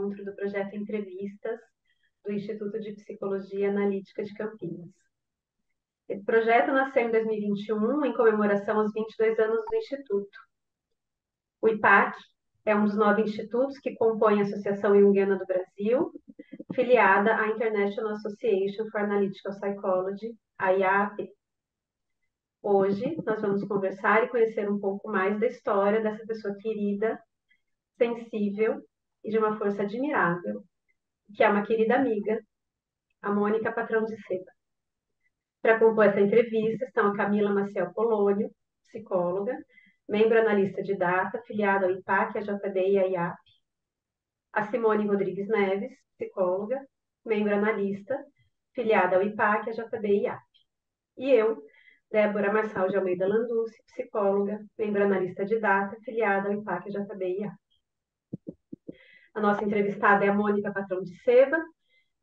encontro do projeto Entrevistas do Instituto de Psicologia Analítica de Campinas. Esse projeto nasceu em 2021 em comemoração aos 22 anos do Instituto. O IPAC é um dos 9 institutos que compõem a Associação Junguiana do Brasil, filiada à International Association for Analytical Psychology, a IAP. Hoje, nós vamos conversar e conhecer um pouco mais da história dessa pessoa querida, sensível e de uma força admirável, que é uma querida amiga, a Mônica Patrão de Seba. Para compor essa entrevista estão a Camila Maciel Polônio, psicóloga, membro analista de data, filiada ao IPAC, a JB e a IAP. A Simone Rodrigues Neves, psicóloga, membro analista, filiada ao IPAC, a JB e a IAP. E eu, Débora Marçal de Almeida Landucci, psicóloga, membro analista de data, filiada ao IPAC, a JB e a IAP. A nossa entrevistada é a Mônica Patrão de Seba,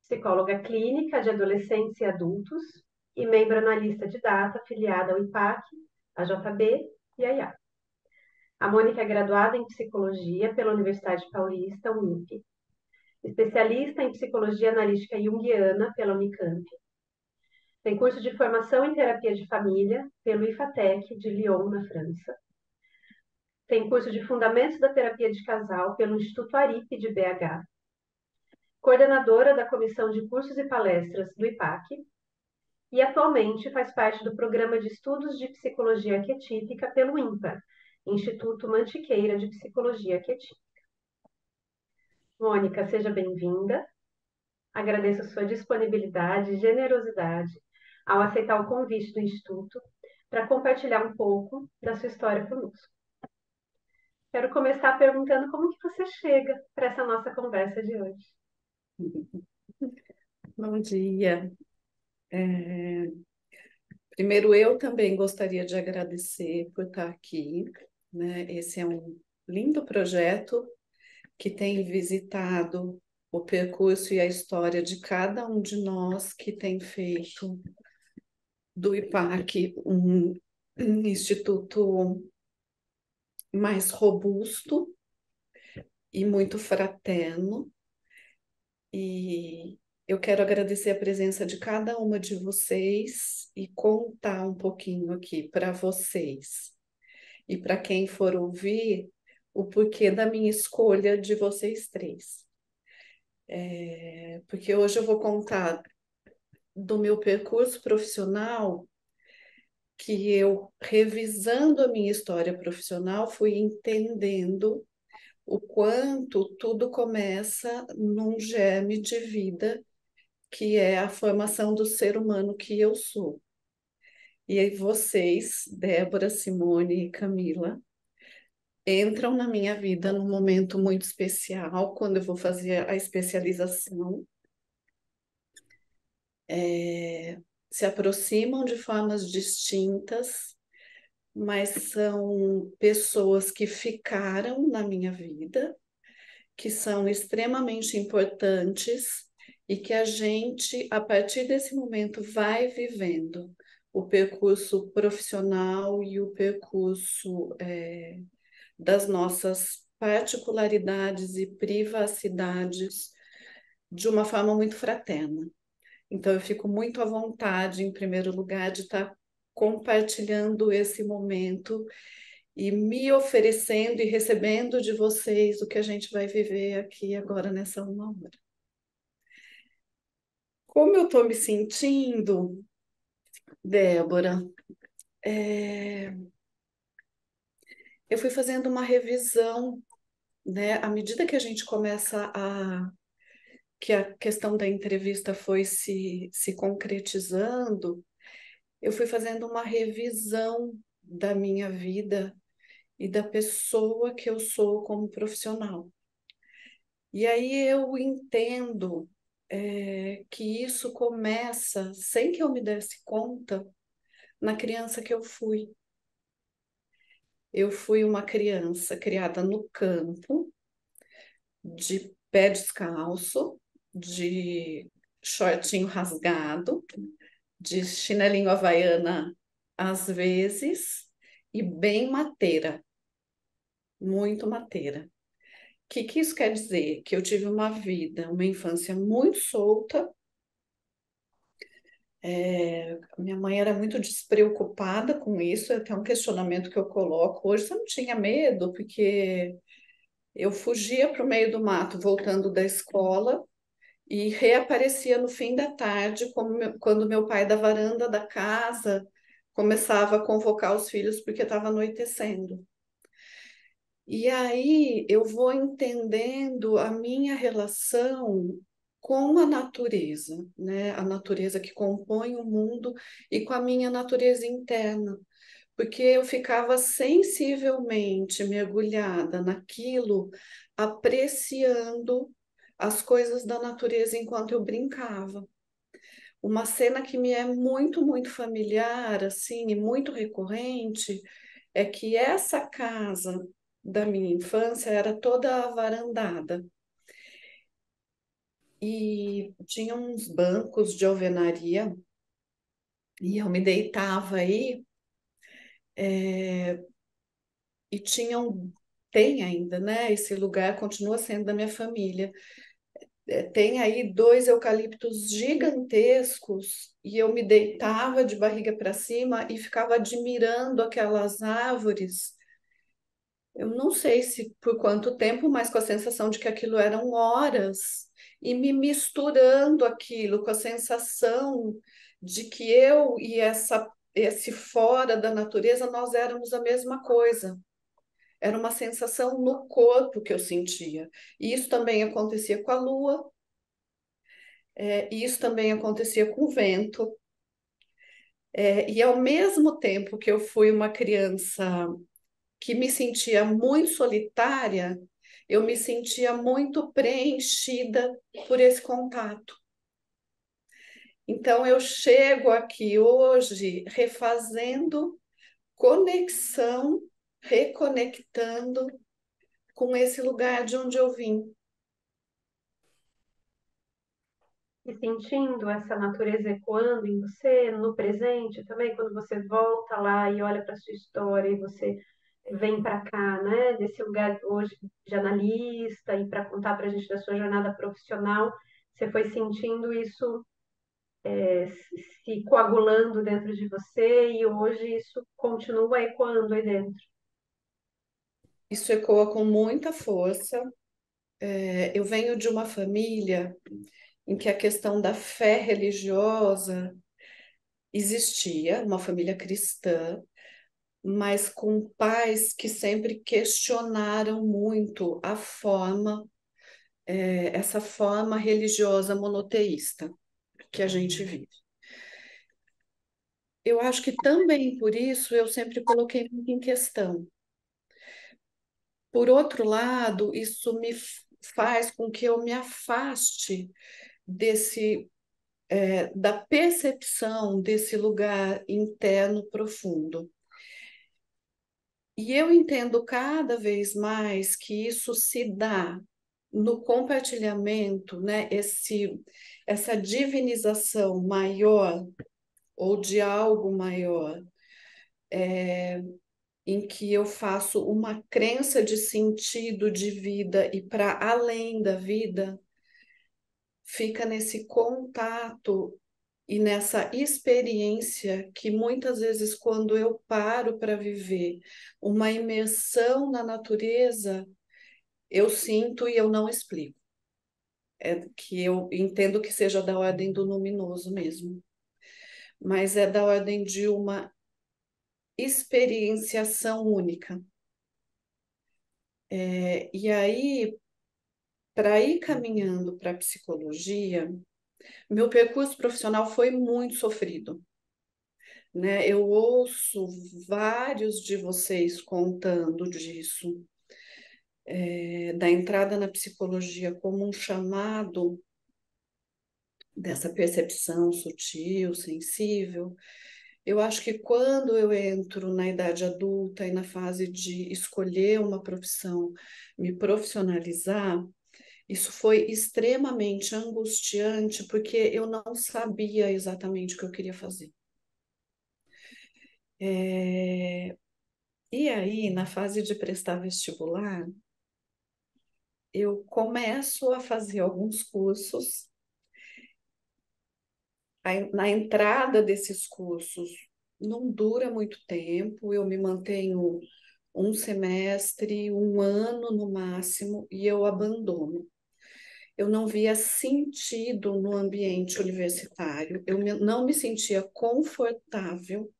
psicóloga clínica de adolescentes e adultos e membro analista de data, filiada ao IPAC, a JB e a IAP. A Mônica é graduada em Psicologia pela Universidade Paulista, UNIP, especialista em Psicologia Analítica Junguiana pela Unicamp. Tem curso de formação em Terapia de Família pelo IFATEC de Lyon, na França. Tem curso de Fundamentos da Terapia de Casal pelo Instituto Arip de BH. Coordenadora da Comissão de Cursos e Palestras do IPAC. E atualmente faz parte do Programa de Estudos de Psicologia Arquetípica pelo INPA, Instituto Mantiqueira de Psicologia Arquetípica. Mônica, seja bem-vinda. Agradeço a sua disponibilidade e generosidade ao aceitar o convite do Instituto para compartilhar um pouco da sua história conosco. Quero começar perguntando como que você chega para essa nossa conversa de hoje. Bom dia. Primeiro, eu também gostaria de agradecer por estar aqui, né? Esse é um lindo projeto que tem visitado o percurso e a história de cada um de nós que tem feito do IPAC um instituto mais robusto e muito fraterno. E eu quero agradecer a presença de cada uma de vocês e contar um pouquinho aqui para vocês e para quem for ouvir o porquê da minha escolha de vocês três. Porque hoje eu vou contar do meu percurso profissional, que eu, revisando a minha história profissional, fui entendendo o quanto tudo começa num germe de vida, que é a formação do ser humano que eu sou. E aí vocês, Débora, Simone e Camila, entram na minha vida num momento muito especial, quando eu vou fazer a especialização. Se aproximam de formas distintas, mas são pessoas que ficaram na minha vida, que são extremamente importantes e que a gente, a partir desse momento, vai vivendo o percurso profissional e o percurso das nossas particularidades e privacidades de uma forma muito fraterna. Então, eu fico muito à vontade, em primeiro lugar, de estar compartilhando esse momento e me oferecendo e recebendo de vocês o que a gente vai viver aqui agora nessa uma hora. Como eu estou me sentindo, Débora, eu fui fazendo uma revisão, né? À medida que a gente começa que a questão da entrevista foi se concretizando, eu fui fazendo uma revisão da minha vida e da pessoa que eu sou como profissional. E aí eu entendo que isso começa, sem que eu me desse conta, na criança que eu fui. Eu fui uma criança criada no campo, de pé descalço, de shortinho rasgado, de chinelinho havaiana às vezes, e bem mateira, muito mateira, que isso quer dizer? Que eu tive uma vida, uma infância muito solta. Minha mãe era muito despreocupada com isso, é até um questionamento que eu coloco. Hoje você não tinha medo, porque eu fugia para o meio do mato voltando da escola e reaparecia no fim da tarde, quando meu pai da varanda da casa começava a convocar os filhos porque estava anoitecendo. E aí eu vou entendendo a minha relação com a natureza, né? A natureza que compõe o mundo e com a minha natureza interna, porque eu ficava sensivelmente mergulhada naquilo, apreciando as coisas da natureza enquanto eu brincava. Uma cena que me é muito, muito familiar, assim, e muito recorrente, é que essa casa da minha infância era toda avarandada e tinha uns bancos de alvenaria e eu me deitava aí, e tem ainda, né? Esse lugar continua sendo da minha família. Tem aí dois eucaliptos gigantescos e eu me deitava de barriga para cima e ficava admirando aquelas árvores. Eu não sei se por quanto tempo, mas com a sensação de que aquilo eram horas e me misturando aquilo com a sensação de que eu e esse fora da natureza nós éramos a mesma coisa. Era uma sensação no corpo que eu sentia. E isso também acontecia com a lua, e isso também acontecia com o vento. E ao mesmo tempo que eu fui uma criança que me sentia muito solitária, eu me sentia muito preenchida por esse contato. Então, eu chego aqui hoje refazendo conexão, reconectando com esse lugar de onde eu vim. E sentindo essa natureza ecoando em você, no presente também, quando você volta lá e olha para sua história e você vem para cá, né, desse lugar hoje de analista e para contar para a gente da sua jornada profissional, você foi sentindo isso se coagulando dentro de você e hoje isso continua ecoando aí dentro. Isso ecoa com muita força. Eu venho de uma família em que a questão da fé religiosa existia, uma família cristã, mas com pais que sempre questionaram muito essa forma religiosa monoteísta que a gente vive. Eu acho que também por isso eu sempre coloquei muito em questão. Por outro lado, isso faz com que eu me afaste da percepção desse lugar interno profundo. E eu entendo cada vez mais que isso se dá no compartilhamento, né? Essa divinização maior ou de algo maior, em que eu faço uma crença de sentido de vida e para além da vida, fica nesse contato e nessa experiência que muitas vezes, quando eu paro para viver uma imersão na natureza, eu sinto e eu não explico. É que eu entendo que seja da ordem do luminoso mesmo, mas é da ordem de uma experienciação única. E aí, para ir caminhando para a psicologia, meu percurso profissional foi muito sofrido, né? Eu ouço vários de vocês contando disso, da entrada na psicologia como um chamado dessa percepção sutil, sensível. Eu acho que quando eu entro na idade adulta e na fase de escolher uma profissão, me profissionalizar, isso foi extremamente angustiante, porque eu não sabia exatamente o que eu queria fazer. E aí, na fase de prestar vestibular, eu começo a fazer alguns cursos. Na entrada desses cursos não dura muito tempo, eu me mantenho um semestre, um ano no máximo, e eu abandono. Eu não via sentido no ambiente universitário, não me sentia confortável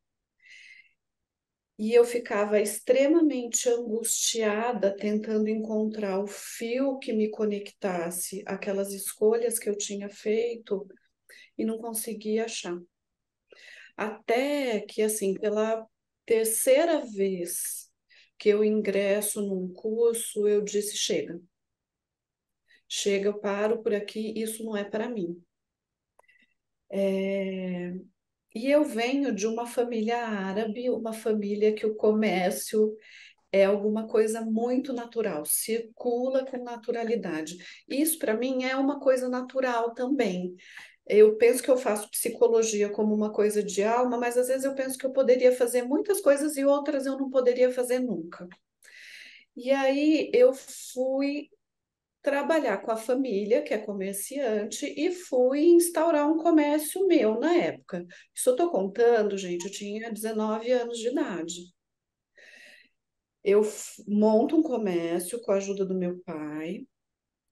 e eu ficava extremamente angustiada tentando encontrar o fio que me conectasse àquelas escolhas que eu tinha feito e não conseguia achar. Até que, assim, pela terceira vez que eu ingresso num curso, eu disse: chega, chega, eu paro por aqui, isso não é para mim. E eu venho de uma família árabe, uma família que o comércio é alguma coisa muito natural, circula com naturalidade. Isso, para mim, é uma coisa natural também. Eu penso que eu faço psicologia como uma coisa de alma, mas às vezes eu penso que eu poderia fazer muitas coisas e outras eu não poderia fazer nunca. E aí eu fui trabalhar com a família, que é comerciante, e fui instaurar um comércio meu na época. Isso eu estou contando, gente, eu tinha 19 anos de idade. Eu monto um comércio com a ajuda do meu pai.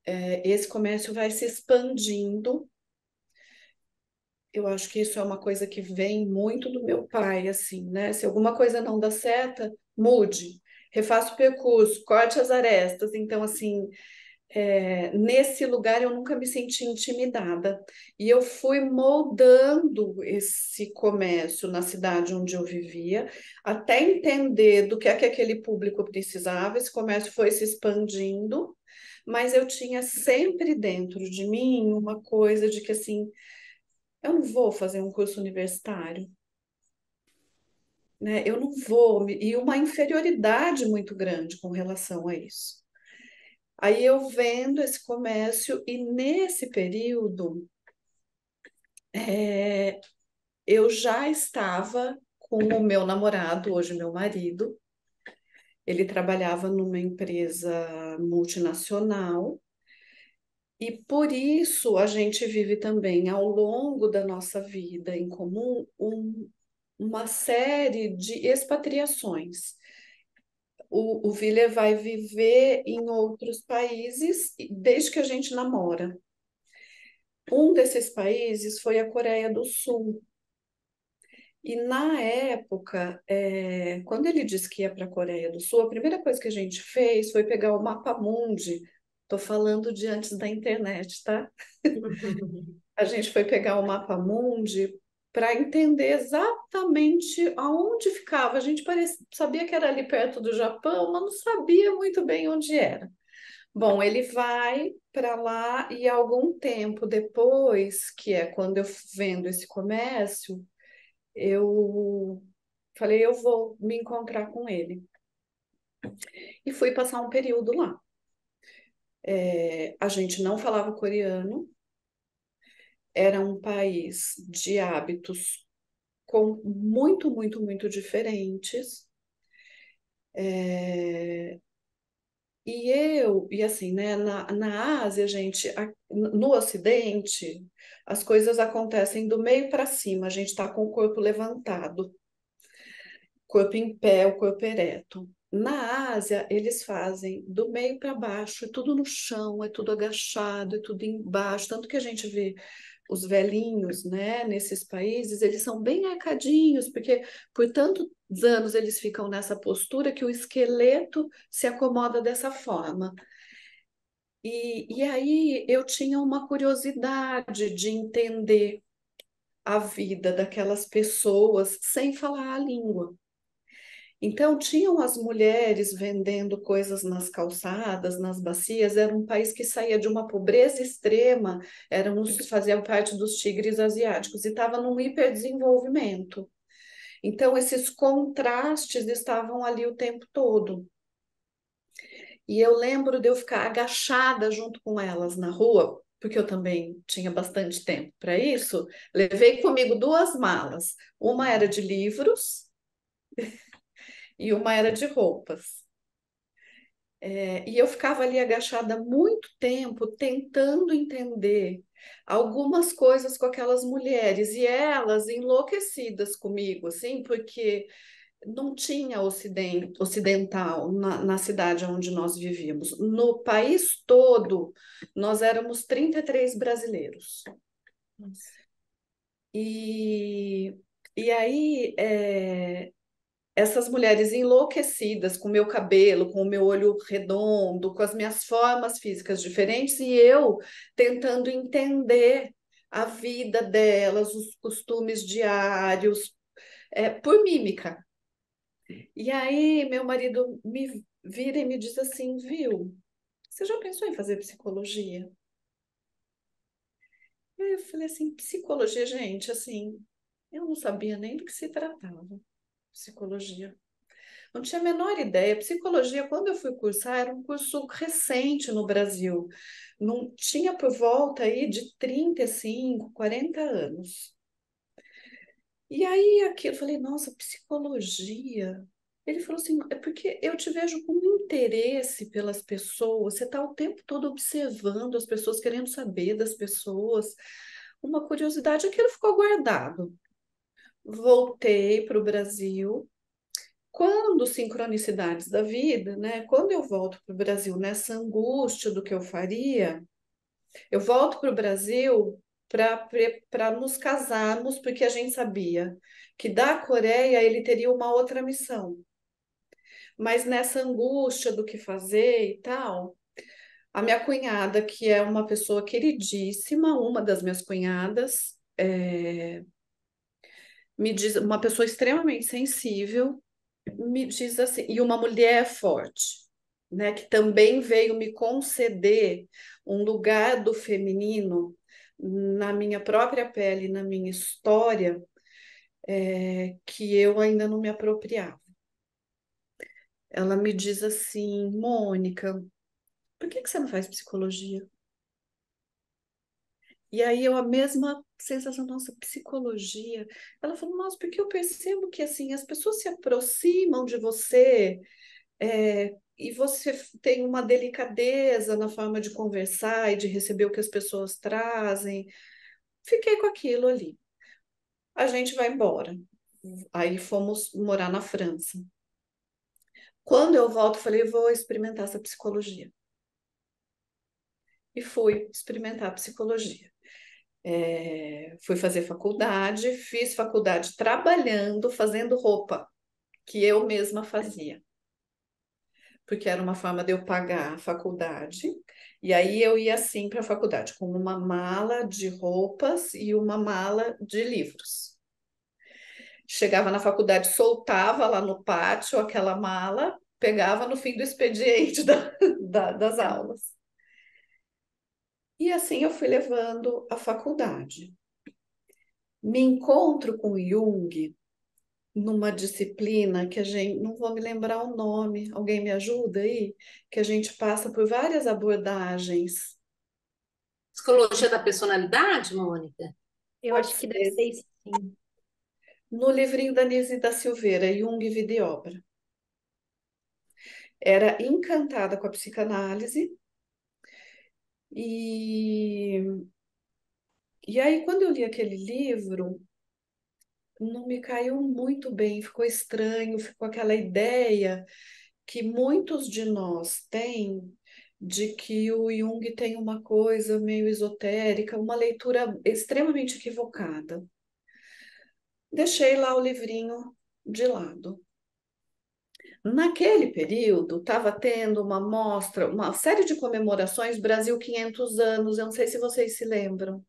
Esse comércio vai se expandindo. Eu acho que isso é uma coisa que vem muito do meu pai, assim, né? Se alguma coisa não dá certo, mude, refaça o percurso, corte as arestas. Então, assim, nesse lugar eu nunca me senti intimidada. E eu fui moldando esse comércio na cidade onde eu vivia, até entender do que é que aquele público precisava. Esse comércio foi se expandindo, mas eu tinha sempre dentro de mim uma coisa de que, assim, eu não vou fazer um curso universitário, né? Eu não vou, e uma inferioridade muito grande com relação a isso. Aí eu vendo esse comércio e nesse período é, eu já estava com o meu namorado, hoje meu marido. Ele trabalhava numa empresa multinacional e por isso a gente vive também ao longo da nossa vida em comum uma série de expatriações. O Willer vai viver em outros países desde que a gente namora. Um desses países foi a Coreia do Sul. E na época, quando ele disse que ia para a Coreia do Sul, a primeira coisa que a gente fez foi pegar o mapa mundi. Estou falando de antes da internet, tá? A gente foi pegar o mapa mundi para entender exatamente aonde ficava. A gente sabia que era ali perto do Japão, mas não sabia muito bem onde era. Bom, ele vai para lá e algum tempo depois, que é quando eu vendo esse comércio, eu falei, eu vou me encontrar com ele. E fui passar um período lá. A gente não falava coreano, era um país de hábitos muito diferentes. É, e assim, né, na Ásia, gente, no Ocidente, as coisas acontecem do meio para cima, a gente está com o corpo levantado, corpo em pé, o corpo ereto. Na Ásia, eles fazem do meio para baixo, é tudo no chão, é tudo agachado, é tudo embaixo. Tanto que a gente vê os velhinhos, né, nesses países, eles são bem arcadinhos, porque por tantos anos eles ficam nessa postura que o esqueleto se acomoda dessa forma. E aí eu tinha uma curiosidade de entender a vida daquelas pessoas sem falar a língua. Então, tinham as mulheres vendendo coisas nas calçadas, nas bacias. Era um país que saía de uma pobreza extrema, faziam parte dos tigres asiáticos e estava num hiperdesenvolvimento. Então, esses contrastes estavam ali o tempo todo. E eu lembro de eu ficar agachada junto com elas na rua, porque eu também tinha bastante tempo para isso. Levei comigo duas malas. Uma era de livros e uma era de roupas. E eu ficava ali agachada muito tempo tentando entender algumas coisas com aquelas mulheres e elas enlouquecidas comigo, assim, porque não tinha ocidental na cidade onde nós vivíamos. No país todo, nós éramos 33 brasileiros. Nossa. E, e aí, essas mulheres enlouquecidas com o meu cabelo, com o meu olho redondo, com as minhas formas físicas diferentes, e eu tentando entender a vida delas, os costumes diários, por mímica. E aí, meu marido me vira e me diz assim, viu? Você já pensou em fazer psicologia? E aí eu falei assim, psicologia, gente, assim, eu não sabia nem do que se tratava, psicologia. Não tinha a menor ideia. Psicologia, quando eu fui cursar, era um curso recente no Brasil. Não tinha por volta aí de 35, 40 anos. E aí aqui eu falei, nossa, psicologia. Ele falou assim, é porque eu te vejo com um interesse pelas pessoas, você está o tempo todo observando as pessoas, querendo saber das pessoas. Uma curiosidade, aquilo ficou guardado. Voltei para o Brasil. Quando sincronicidades da vida, né? Quando eu volto para o Brasil nessa angústia do que eu faria, eu volto para o Brasil para nos casarmos, porque a gente sabia que da Coreia ele teria uma outra missão. Mas nessa angústia do que fazer e tal, a minha cunhada, que é uma pessoa queridíssima, uma das minhas cunhadas, me diz, uma pessoa extremamente sensível, me diz assim, e uma mulher forte, né, que também veio me conceder um lugar do feminino na minha própria pele, na minha história, que eu ainda não me apropriava. Ela me diz assim, Mônica, por que que você não faz psicologia? E aí eu a mesma sensação, nossa, psicologia. Ela falou, nossa, porque eu percebo que assim as pessoas se aproximam de você. E você tem uma delicadeza na forma de conversar e de receber o que as pessoas trazem. Fiquei com aquilo ali. A gente vai embora. Aí fomos morar na França. Quando eu volto, falei, vou experimentar essa psicologia. E fui experimentar a psicologia. Fui fazer faculdade, fiz faculdade trabalhando, fazendo roupa, que eu mesma fazia. Porque era uma forma de eu pagar a faculdade. E aí eu ia assim para a faculdade, com uma mala de roupas e uma mala de livros. Chegava na faculdade, soltava lá no pátio aquela mala, pegava no fim do expediente das aulas. E assim eu fui levando a faculdade. Me encontro com Jung numa disciplina que a gente, não vou me lembrar o nome, alguém me ajuda aí? Que a gente passa por várias abordagens. Psicologia da personalidade, Mônica? Eu Pode acho que deve ser ser. isso, sim. No livrinho da Nise da Silveira, Jung, Vida e Obra. Era encantada com a psicanálise e, e aí quando eu li aquele livro, não me caiu muito bem, ficou estranho, ficou aquela ideia que muitos de nós têm de que o Jung tem uma coisa meio esotérica, uma leitura extremamente equivocada. Deixei lá o livrinho de lado. Naquele período, estava tendo uma mostra, uma série de comemorações Brasil 500 anos, eu não sei se vocês se lembram.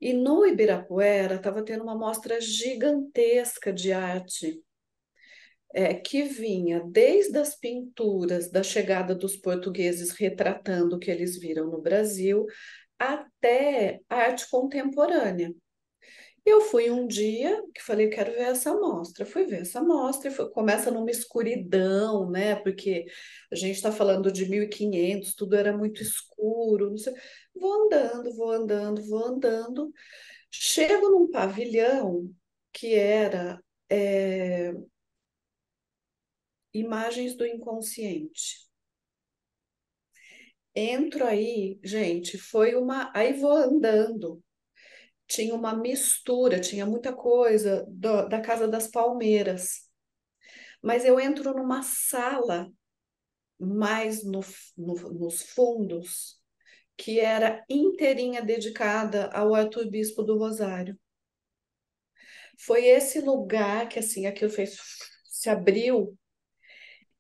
E no Ibirapuera estava tendo uma mostra gigantesca de arte, que vinha desde as pinturas da chegada dos portugueses retratando o que eles viram no Brasil, até arte contemporânea. Eu fui um dia que falei, quero ver essa amostra. Fui ver essa amostra e começa numa escuridão, né? Porque a gente está falando de 1500, tudo era muito escuro. Não sei. Vou andando, vou andando, vou andando. Chego num pavilhão que era Imagens do Inconsciente. Entro aí, gente, foi uma. Aí vou andando. Tinha uma mistura, tinha muita coisa da Casa das Palmeiras. Mas eu entro numa sala mais nos fundos, que era inteirinha dedicada ao arcebispo do Rosário. Foi esse lugar que, assim, aquilo fez, se abriu,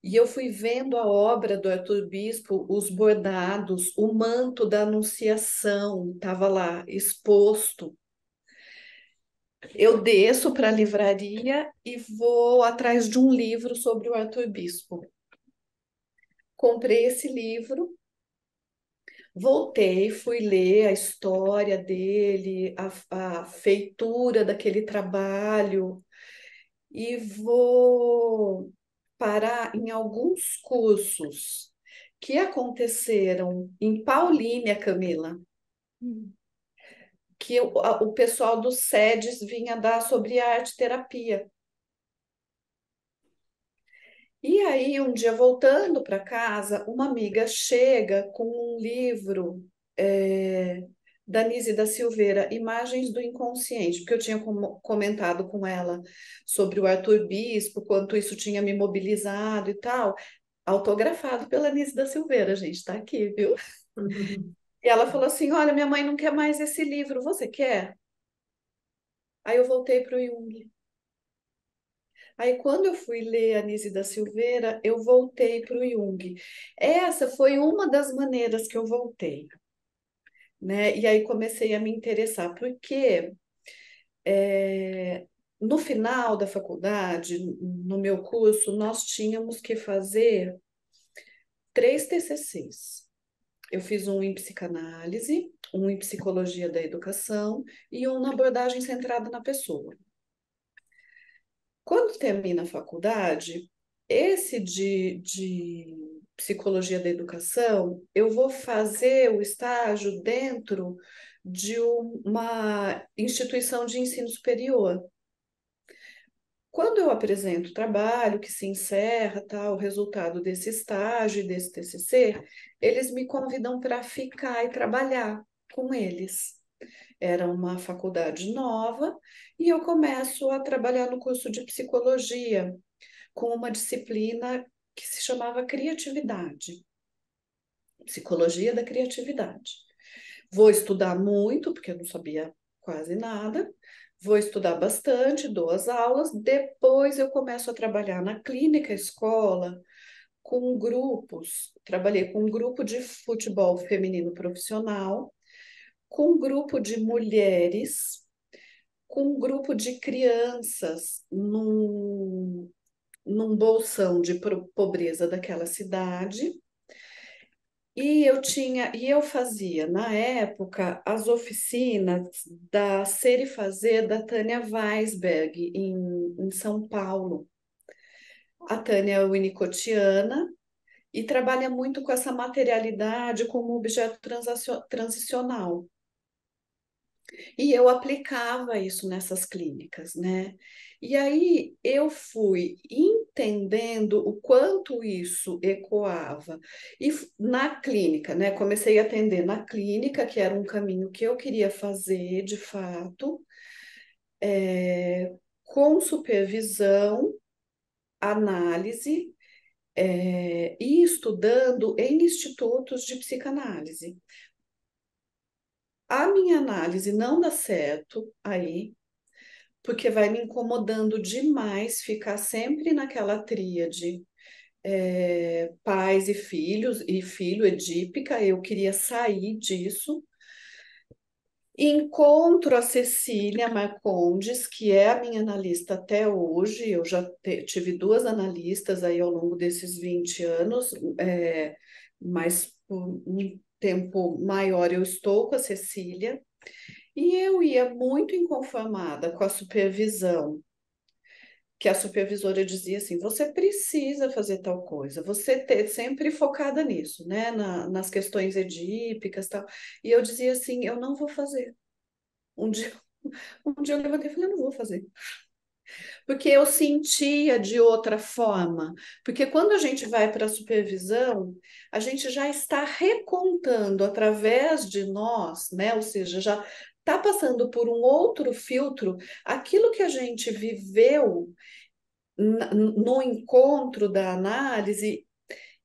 e eu fui vendo a obra do arcebispo, os bordados, o manto da Anunciação estava lá exposto. Eu desço para a livraria e vou atrás de um livro sobre o arcebispo. Comprei esse livro. Voltei, fui ler a história dele, a feitura daquele trabalho, e vou parar em alguns cursos que aconteceram em Paulínia, Camila, que o pessoal do SEDES vinha dar sobre arte terapia. E aí, um dia voltando para casa, uma amiga chega com um livro da Nise da Silveira, Imagens do Inconsciente, porque eu tinha comentado com ela sobre o Arthur Bispo, quanto isso tinha me mobilizado e tal, autografado pela Nise da Silveira, gente, tá aqui, viu? E ela falou assim: Olha, minha mãe não quer mais esse livro, você quer? Aí eu voltei para o Jung. Aí, quando eu fui ler a Nise da Silveira, eu voltei para o Jung. Essa foi uma das maneiras que eu voltei, né? E aí comecei a me interessar, porque no final da faculdade, no meu curso, nós tínhamos que fazer 3 TCCs. Eu fiz um em psicanálise, um em psicologia da educação e um na abordagem centrada na pessoa. Quando termina a faculdade, esse de psicologia da educação, eu vou fazer o estágio dentro de uma instituição de ensino superior. Quando eu apresento o trabalho, que se encerra, tá, o resultado desse estágio e desse TCC, eles me convidam para ficar e trabalhar com eles. Era uma faculdade nova e eu começo a trabalhar no curso de psicologia com uma disciplina que se chamava criatividade, psicologia da criatividade. Vou estudar muito, porque eu não sabia quase nada, vou estudar bastante, dou as aulas, depois eu começo a trabalhar na clínica escola com grupos. Trabalhei com um grupo de futebol feminino profissional, com um grupo de mulheres, com um grupo de crianças num bolsão de pobreza daquela cidade. E eu fazia, na época, as oficinas da Ser e Fazer da Tânia Weisberg, em São Paulo. A Tânia é winnicottiana e trabalha muito com essa materialidade como objeto transicional. E eu aplicava isso nessas clínicas, né? E aí eu fui entendendo o quanto isso ecoava. E na clínica, né? Comecei a atender na clínica, que era um caminho que eu queria fazer de fato, com supervisão, análise, e estudando em institutos de psicanálise. A minha análise não dá certo aí, porque vai me incomodando demais ficar sempre naquela tríade, pais e filhos, e filho edípica, eu queria sair disso. Encontro a Cecília Marcondes, que é a minha analista até hoje, eu já tive 2 analistas aí ao longo desses 20 anos, mas por um tempo maior eu estou com a Cecília. E eu ia muito inconformada com a supervisão, que a supervisora dizia assim: você precisa fazer tal coisa, você ter sempre focada nisso, né? Nas questões edípicas e tal. E eu dizia assim: eu não vou fazer. Um dia, um dia eu levantei e falei: eu não vou fazer. porque eu sentia de outra forma. Porque quando a gente vai para a supervisão, a gente já está recontando através de nós, né? Ou seja, já está passando por um outro filtro aquilo que a gente viveu no encontro da análise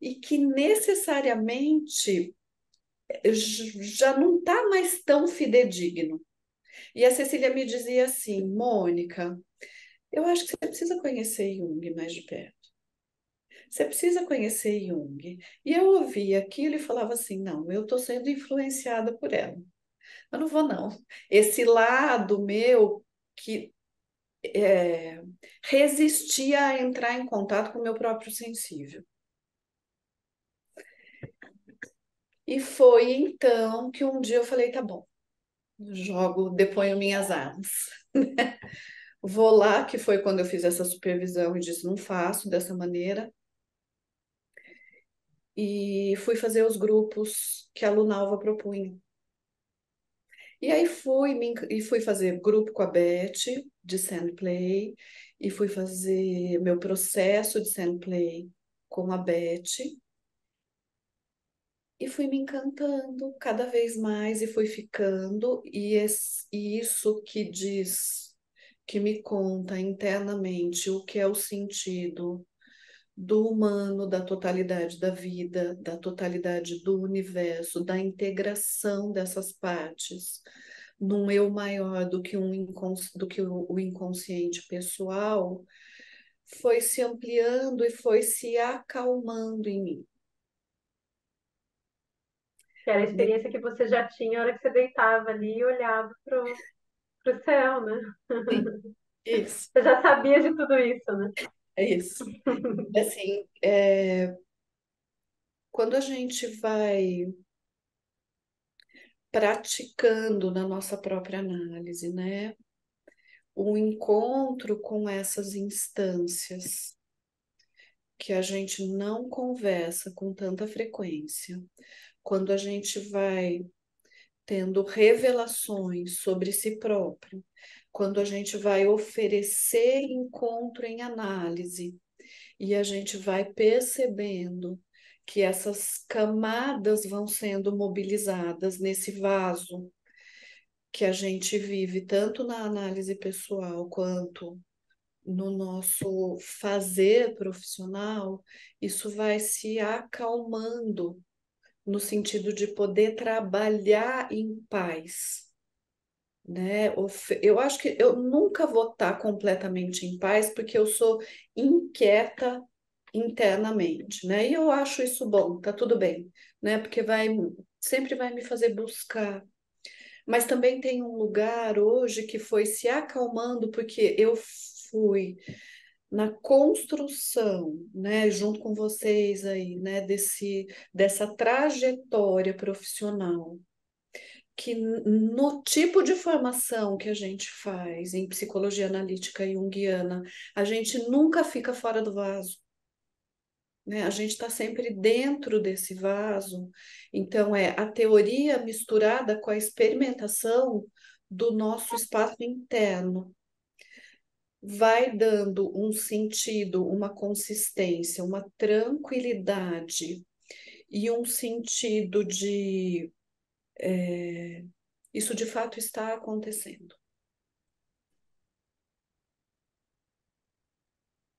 e que necessariamente já não está mais tão fidedigno. E a Cecília me dizia assim, Mônica, eu acho que você precisa conhecer Jung mais de perto. Você precisa conhecer Jung. E eu ouvia aquilo e falava assim, não, eu estou sendo influenciada por ela. Eu não vou, não. Esse lado meu que resistia a entrar em contato com o meu próprio sensível. E foi então que um dia eu falei, tá bom, jogo, deponho minhas armas. Vou lá, que foi quando eu fiz essa supervisão e disse, não faço dessa maneira. E fui fazer os grupos que a Lunalva propunha. E aí fui fazer grupo com a Beth, de Sandplay, e fui fazer meu processo de Sandplay com a Beth, e fui me encantando cada vez mais, e fui ficando, e isso que diz, que me conta internamente o que é o sentido do humano, da totalidade da vida, da totalidade do universo, da integração dessas partes num eu maior do que, do que o inconsciente pessoal, foi se ampliando e foi se acalmando em mim. Que era a experiência que você já tinha na hora que você deitava ali e olhava pro céu, né? Sim, isso, Você já sabia de tudo isso, né? é isso. Assim, quando a gente vai praticando na nossa própria análise, né? O encontro com essas instâncias que a gente não conversa com tanta frequência, quando a gente vai tendo revelações sobre si próprio, quando a gente vai oferecer encontro em análise e a gente vai percebendo que essas camadas vão sendo mobilizadas nesse vaso que a gente vive tanto na análise pessoal quanto no nosso fazer profissional, isso vai se acalmando no sentido de poder trabalhar em paz, né? Eu acho que eu nunca vou estar completamente em paz porque eu sou inquieta internamente, né? E eu acho isso bom, tá tudo bem, né? Porque sempre vai me fazer buscar. Mas também tem um lugar hoje que foi se acalmando porque eu fui na construção, né, junto com vocês aí, né, dessa trajetória profissional, que no tipo de formação que a gente faz em psicologia analítica junguiana, a gente nunca fica fora do vaso, né? A gente está sempre dentro desse vaso. Então, é a teoria misturada com a experimentação do nosso espaço interno vai dando um sentido, uma consistência, uma tranquilidade e um sentido de isso de fato está acontecendo.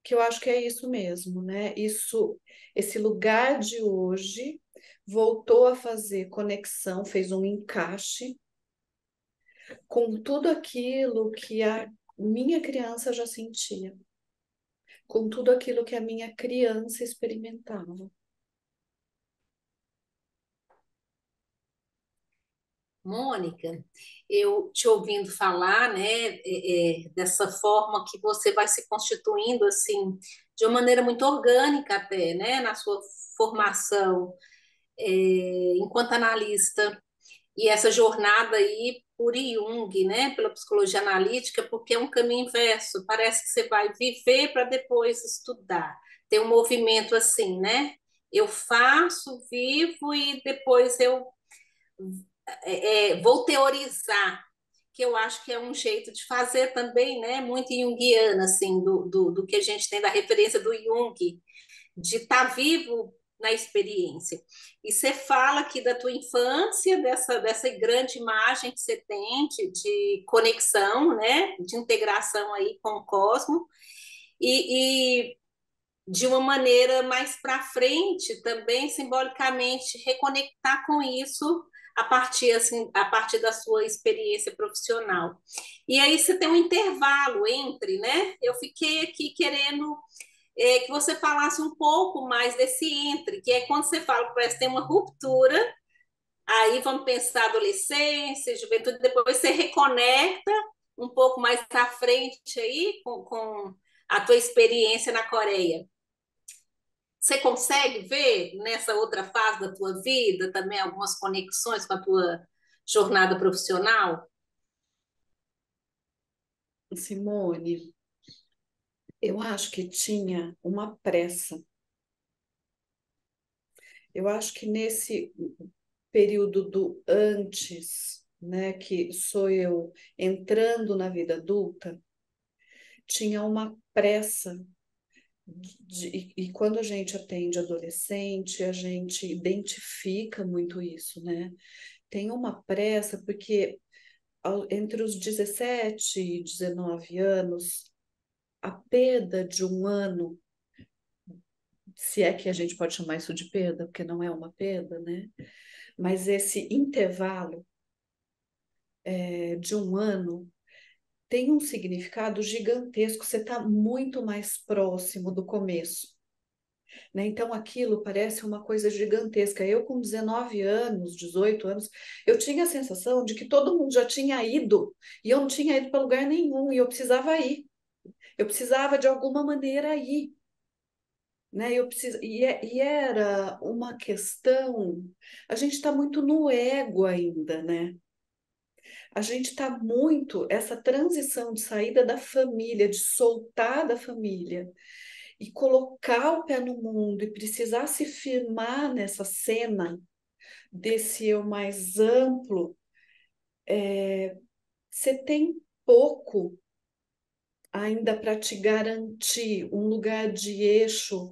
Que eu acho que é isso mesmo, né? Esse lugar de hoje voltou a fazer conexão, fez um encaixe com tudo aquilo que a minha criança já sentia, com tudo aquilo que a minha criança experimentava. Mônica, eu te ouvindo falar, né, dessa forma que você vai se constituindo assim, de uma maneira muito orgânica até, né, na sua formação, enquanto analista, e essa jornada aí por Jung, né, pela psicologia analítica, porque é um caminho inverso, parece que você vai viver para depois estudar, tem um movimento assim, né, eu faço, vivo e depois eu vou teorizar. que eu acho que é um jeito de fazer também, né? Muito junguiana, assim, do que a gente tem da referência do Jung, de estar vivo na experiência. E você fala aqui da tua infância, dessa grande imagem que você tem de conexão, né? De integração aí com o cosmos, e de uma maneira mais para frente também simbolicamente reconectar com isso a partir assim, a partir da sua experiência profissional. E aí você tem um intervalo entre, né? Eu fiquei aqui querendo que você falasse um pouco mais desse entre, que é quando você fala que parece que tem uma ruptura, aí vamos pensar adolescência, juventude, depois você reconecta um pouco mais à frente aí com a tua experiência na Coreia. Você consegue ver nessa outra fase da tua vida também algumas conexões com a tua jornada profissional? Simone, eu acho que tinha uma pressa. Eu acho que nesse período do antes, né, que sou eu entrando na vida adulta, tinha uma pressa e quando a gente atende adolescente, a gente identifica muito isso, né? Tem uma pressa porque entre os 17 e 19 anos, a perda de um ano, se é que a gente pode chamar isso de perda, porque não é uma perda, né? Mas esse intervalo de um ano tem um significado gigantesco, você está muito mais próximo do começo, né? Então aquilo parece uma coisa gigantesca. Eu com 19 anos, 18 anos, eu tinha a sensação de que todo mundo já tinha ido e eu não tinha ido para lugar nenhum e eu precisava ir. Eu precisava de alguma maneira ir, né? E era uma questão. A gente está muito no ego ainda, né? A gente está muito essa transição de saída da família, de soltar da família e colocar o pé no mundo e precisar se firmar nessa cena desse eu mais amplo. Você tem pouco ainda para te garantir um lugar de eixo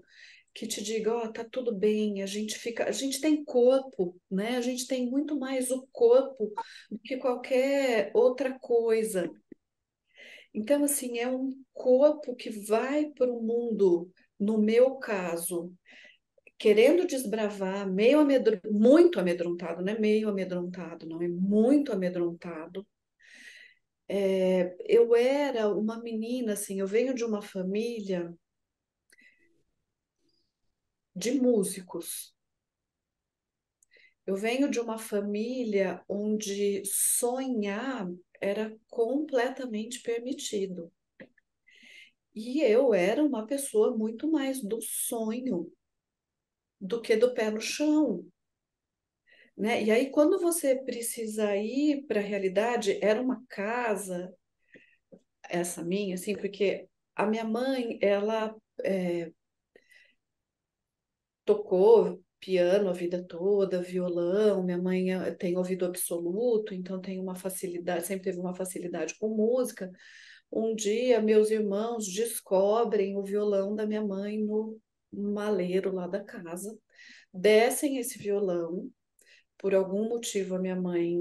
que te diga, ó, tá tudo bem, a gente tem corpo, né? A gente tem muito mais o corpo do que qualquer outra coisa. Então, assim, é um corpo que vai para o mundo, no meu caso, querendo desbravar, muito amedrontado, não é meio amedrontado, não, é muito amedrontado. Eu era uma menina, assim, eu venho de uma família de músicos. Eu venho de uma família onde sonhar era completamente permitido. E eu era uma pessoa muito mais do sonho do que do pé no chão, né? E aí, quando você precisa ir para a realidade, era uma casa, essa minha, assim, porque a minha mãe, ela tocou piano a vida toda, violão, minha mãe tem ouvido absoluto, então tem uma facilidade, sempre teve uma facilidade com música. Um dia, meus irmãos descobrem o violão da minha mãe no maleiro lá da casa, descem esse violão. Por algum motivo, a minha mãe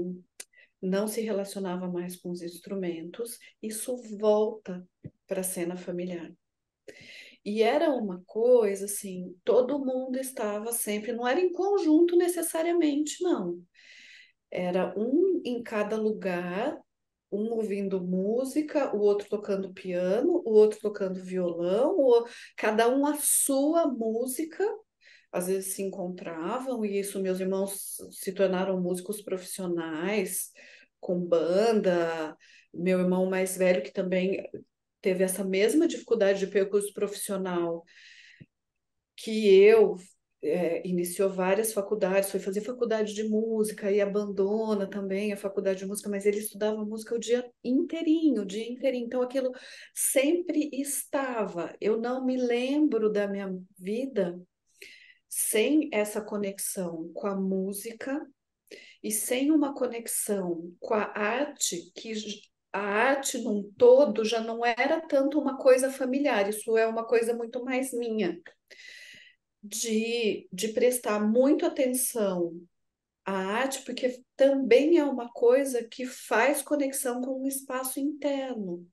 não se relacionava mais com os instrumentos, isso volta para a cena familiar. E era uma coisa assim, todo mundo estava sempre, não era em conjunto necessariamente, não. Era um em cada lugar, um ouvindo música, o outro tocando piano, o outro tocando violão, cada um a sua música. Às vezes se encontravam, e isso meus irmãos se tornaram músicos profissionais, com banda. Meu irmão mais velho, que também teve essa mesma dificuldade de percurso profissional que eu, iniciou várias faculdades, foi fazer faculdade de música e abandona também a faculdade de música, mas ele estudava música o dia inteirinho. Então aquilo sempre estava. Eu não me lembro da minha vida sem essa conexão com a música e sem uma conexão com a arte, a arte num todo já não era tanto uma coisa familiar, isso é uma coisa muito mais minha, de prestar muito atenção à arte, porque também é uma coisa que faz conexão com o espaço interno.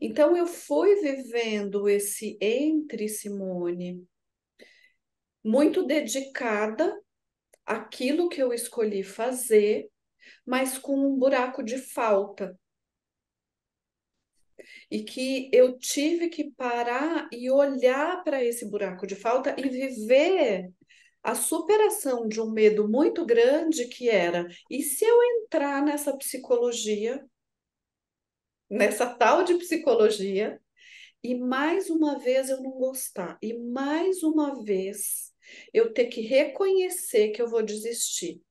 Então, eu fui vivendo esse entre, Simone, muito dedicada àquilo que eu escolhi fazer, mas com um buraco de falta. E que eu tive que parar e olhar para esse buraco de falta e viver a superação de um medo muito grande que era: e se eu entrar nessa psicologia, nessa tal de psicologia, e mais uma vez eu não gostar, e mais uma vez eu ter que reconhecer que eu vou desistir?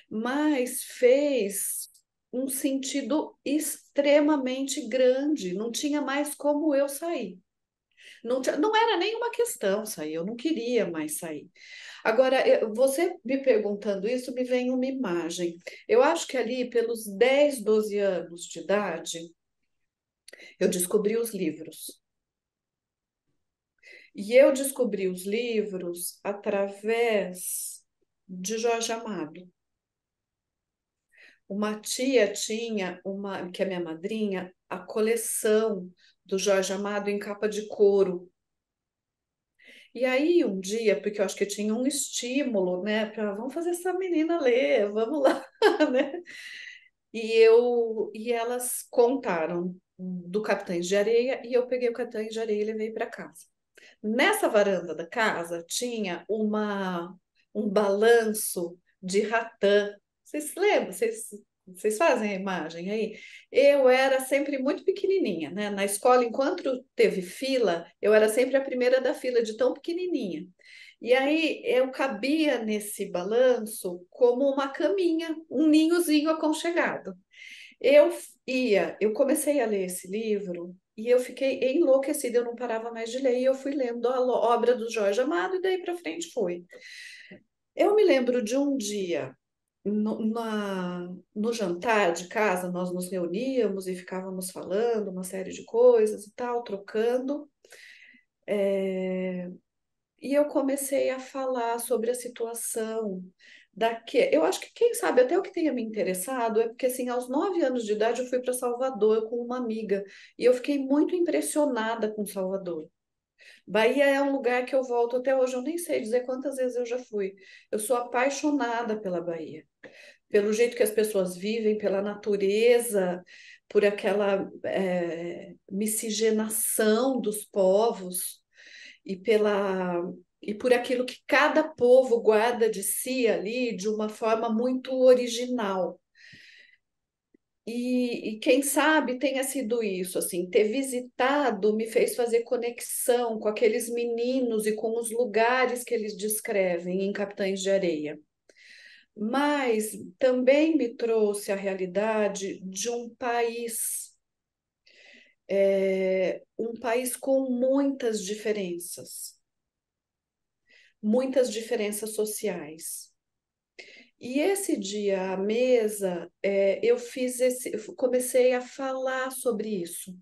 Mas fez um sentido extremamente grande, não tinha mais como eu sair. Não era nenhuma questão sair, eu não queria mais sair. Agora, você me perguntando isso, me vem uma imagem. Eu acho que ali, pelos 10, 12 anos de idade, eu descobri os livros. E eu descobri os livros através de Jorge Amado. Uma tia tinha, que é minha madrinha, a coleção do Jorge Amado em capa de couro. E aí, um dia, porque eu acho que tinha um estímulo, né, para vamos fazer essa menina ler, vamos lá, né? E elas contaram do Capitães de Areia e eu peguei o Capitães de Areia e levei para casa. Nessa varanda da casa tinha um balanço de ratã. Vocês se lembram? Vocês fazem a imagem aí? Eu era sempre muito pequenininha, né? Na escola, enquanto teve fila, eu era sempre a primeira da fila, de tão pequenininha. E aí eu cabia nesse balanço como uma caminha, um ninhozinho aconchegado. Eu comecei a ler esse livro e eu fiquei enlouquecida, eu não parava mais de ler, e eu fui lendo a obra do Jorge Amado e daí para frente foi. Eu me lembro de um dia, no jantar de casa, nós nos reuníamos e ficávamos falando uma série de coisas e tal, trocando. E eu comecei a falar sobre a situação eu acho que, quem sabe, até o que tenha me interessado é porque, assim, aos 9 anos de idade, eu fui para Salvador com uma amiga e eu fiquei muito impressionada com Salvador. Bahia é um lugar que eu volto até hoje, eu nem sei dizer quantas vezes eu já fui. Eu sou apaixonada pela Bahia, pelo jeito que as pessoas vivem, pela natureza, por aquela miscigenação dos povos e e por aquilo que cada povo guarda de si ali de uma forma muito original. E quem sabe tenha sido isso, assim, ter visitado me fez fazer conexão com aqueles meninos e com os lugares que eles descrevem em Capitães de Areia. Mas também me trouxe a realidade de um país com muitas diferenças sociais. E esse dia à mesa, eu comecei a falar sobre isso.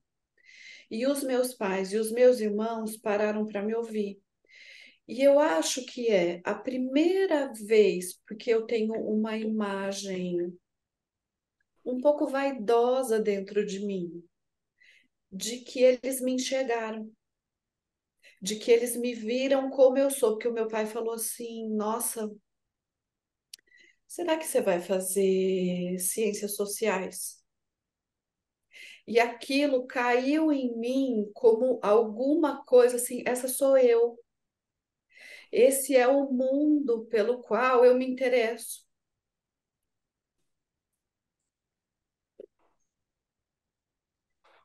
E os meus pais e os meus irmãos pararam para me ouvir. E eu acho que é a primeira vez, porque eu tenho uma imagem um pouco vaidosa dentro de mim, de que eles me enxergaram, de que eles me viram como eu sou, porque o meu pai falou assim: Nossa, será que você vai fazer ciências sociais? E aquilo caiu em mim como alguma coisa assim: essa sou eu, esse é o mundo pelo qual eu me interesso.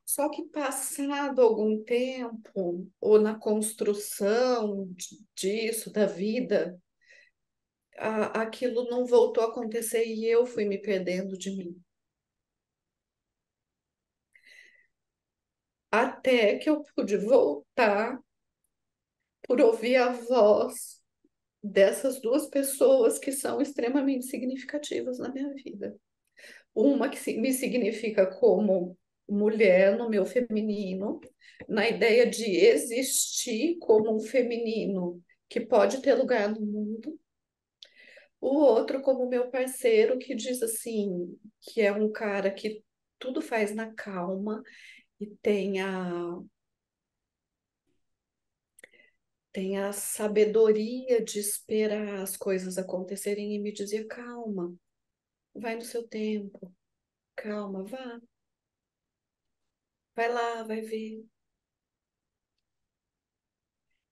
Só que passado algum tempo, ou na construção disso, da vida, aquilo não voltou a acontecer e eu fui me perdendo de mim. Até que eu pude voltar por ouvir a voz dessas duas pessoas que são extremamente significativas na minha vida. Uma que me significa como mulher no meu feminino, na ideia de existir como um feminino que pode ter lugar no mundo. O outro como meu parceiro que diz assim, que é um cara que tudo faz na calma e tem a sabedoria de esperar as coisas acontecerem e me dizia, calma, vai no seu tempo, calma, vá, vai lá, vai ver.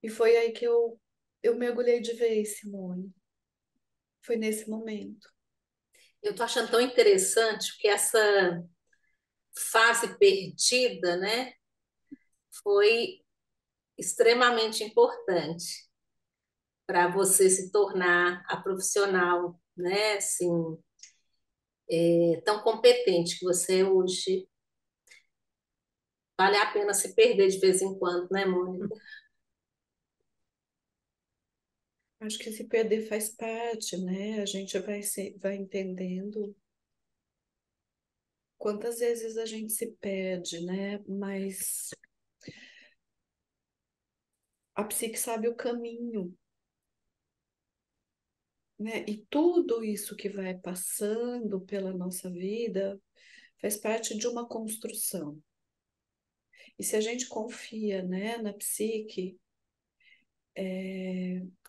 E foi aí que eu mergulhei de vez, Simone. Foi nesse momento. Eu estou achando tão interessante, porque essa fase perdida, né, foi extremamente importante para você se tornar a profissional, né, assim, tão competente que você é hoje. Vale a pena se perder de vez em quando, né, Mônica? Acho que se perder faz parte, né? A gente vai entendendo quantas vezes a gente se perde, né? Mas a psique sabe o caminho, né? E tudo isso que vai passando pela nossa vida faz parte de uma construção. E se a gente confia, né, na psique,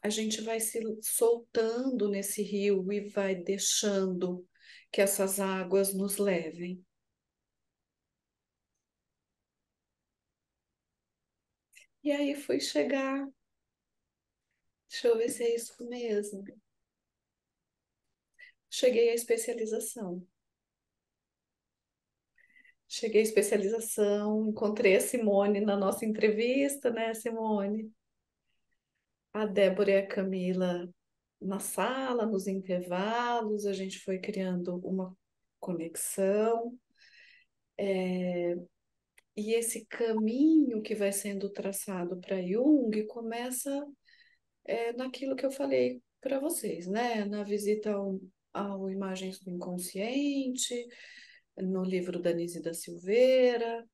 a gente vai se soltando nesse rio e vai deixando que essas águas nos levem. E aí fui chegar, deixa eu ver se é isso mesmo. Cheguei à especialização. Cheguei à especialização, encontrei a Simone na nossa entrevista, né, Simone? A Débora e a Camila na sala, nos intervalos, a gente foi criando uma conexão. E esse caminho que vai sendo traçado para Jung começa naquilo que eu falei para vocês, né? Na visita ao Imagens do Inconsciente, no livro da Nise da Silveira,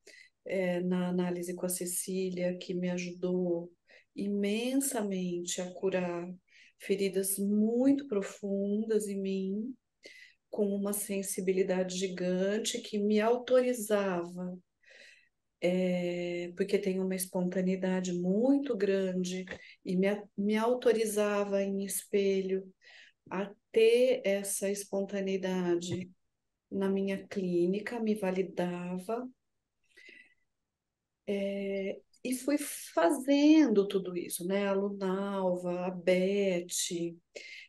na análise com a Cecília, que me ajudou imensamente a curar feridas muito profundas em mim, com uma sensibilidade gigante que me autorizava, porque tem uma espontaneidade muito grande e me autorizava em espelho a ter essa espontaneidade na minha clínica, me validava, e fui fazendo tudo isso, né? A Lunalva, a Beth,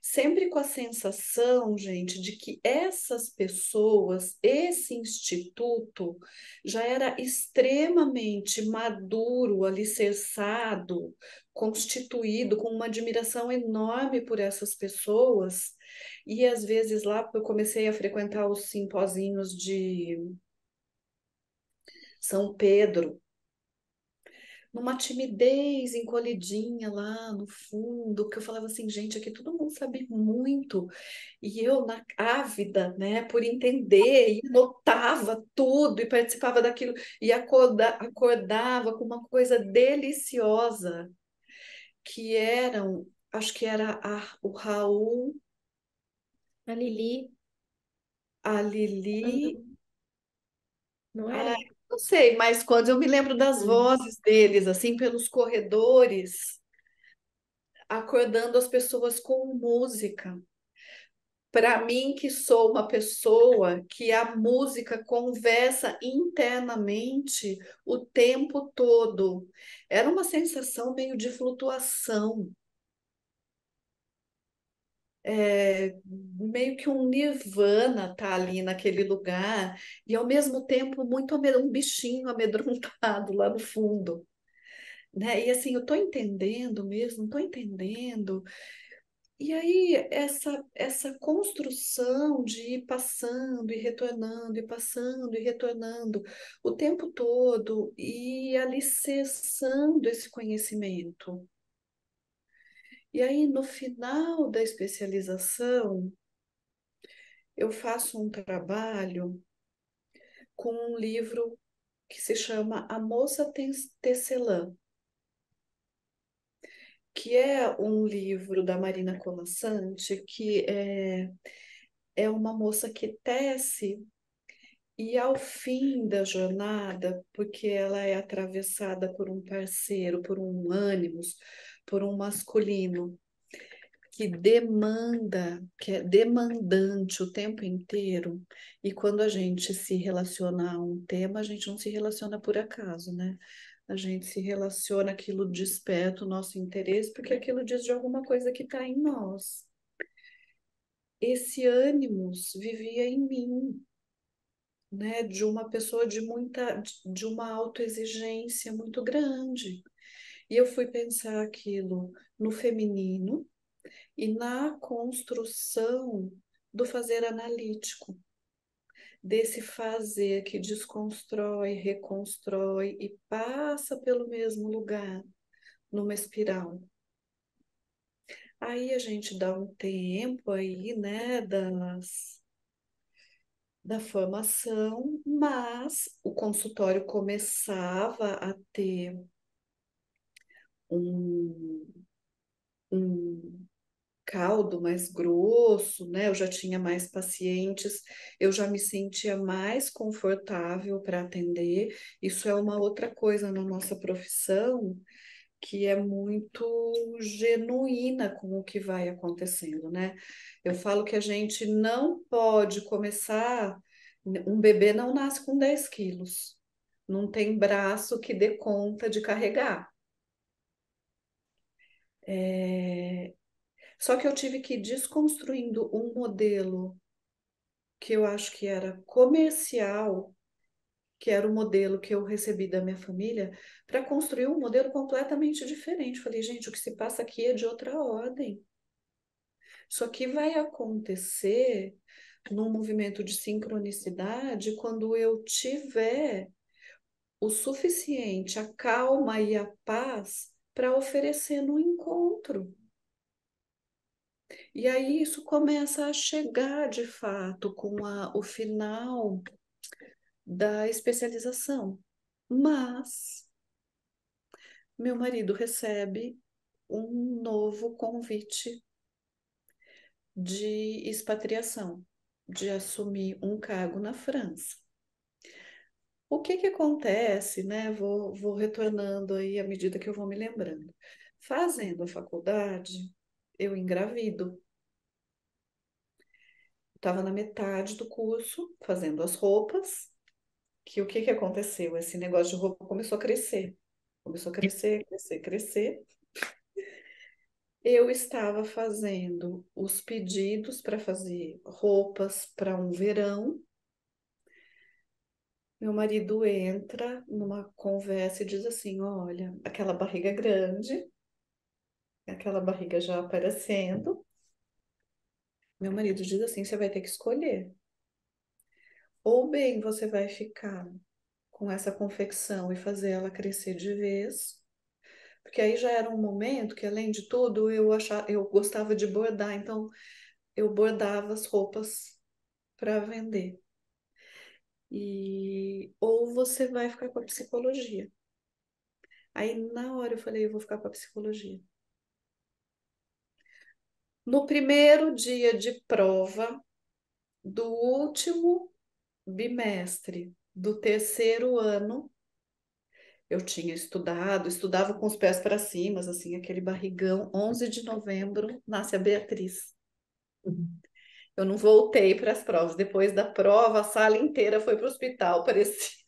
sempre com a sensação, gente, de que essas pessoas, esse instituto, já era extremamente maduro, alicerçado, constituído, com uma admiração enorme por essas pessoas. E às vezes lá eu comecei a frequentar os simposinhos de São Pedro, numa timidez encolhidinha lá no fundo, que eu falava assim, gente, aqui todo mundo sabe muito, e eu ávida, né, por entender, e notava tudo, e participava daquilo, e acordava com uma coisa deliciosa, que eram, acho que era o Raul, A Lili, a Lili, não ah, era? não sei, mas quando eu me lembro das vozes deles, assim, pelos corredores, acordando as pessoas com música. Para mim, que sou uma pessoa que a música conversa internamente o tempo todo, era uma sensação meio de flutuação, meio que um nirvana tá ali naquele lugar, e ao mesmo tempo muito um bichinho amedrontado lá no fundo. Né? E assim, eu estou entendendo mesmo, estou entendendo. E aí, essa construção de ir passando e retornando, e passando e retornando o tempo todo, e alicerçando esse conhecimento. E aí, no final da especialização, eu faço um trabalho com um livro que se chama A Moça Tecelã, que é um livro da Marina Colassante, que é uma moça que tece e ao fim da jornada, porque ela é atravessada por um parceiro, por um ânimos, por um masculino que demanda, que é demandante o tempo inteiro, e quando a gente se relaciona a um tema, a gente não se relaciona por acaso, né? A gente se relaciona, aquilo desperta o nosso interesse, porque aquilo diz de alguma coisa que está em nós. Esse ânimos vivia em mim, né? De uma pessoa de uma autoexigência muito grande. E eu fui pensar aquilo no feminino, e na construção do fazer analítico, desse fazer que desconstrói, reconstrói e passa pelo mesmo lugar, numa espiral. Aí a gente dá um tempo aí, né, da formação, mas o consultório começava a ter um, um caldo mais grosso, né? Eu já tinha mais pacientes, eu já me sentia mais confortável para atender. Isso é uma outra coisa na nossa profissão que é muito genuína com o que vai acontecendo, né? Eu falo que a gente não pode começar, um bebê não nasce com 10 quilos, não tem braço que dê conta de carregar. É, Só que eu tive que ir desconstruindo um modelo que eu acho que era comercial, que era o modelo que eu recebi da minha família, para construir um modelo completamente diferente. Falei, gente, o que se passa aqui é de outra ordem. Isso aqui vai acontecer num movimento de sincronicidade quando eu tiver o suficiente, a calma e a paz para oferecer no encontro. E aí isso começa a chegar de fato com o final da especialização. Mas meu marido recebe um novo convite de expatriação, de assumir um cargo na França. O que que acontece, né? Vou retornando aí à medida que eu vou me lembrando. Fazendo a faculdade, eu engravido. Estava na metade do curso, fazendo as roupas, que o que que aconteceu? Esse negócio de roupa começou a crescer. Começou a crescer, crescer, crescer. Eu estava fazendo os pedidos para fazer roupas para um verão. Meu marido entra numa conversa e diz assim: Olha, aquela barriga grande, aquela barriga já aparecendo. Meu marido diz assim: Você vai ter que escolher. Ou bem você vai ficar com essa confecção e fazer ela crescer de vez, porque aí já era um momento que, além de tudo, eu gostava de bordar, então eu bordava as roupas para vender. Ou você vai ficar com a psicologia. Aí na hora eu falei, eu vou ficar com a psicologia. No primeiro dia de prova do último bimestre do terceiro ano, eu tinha estudava com os pés para cima, assim, aquele barrigão. 11 de novembro nasce a Beatriz. Eu não voltei para as provas. Depois da prova, a sala inteira foi para o hospital, parecia.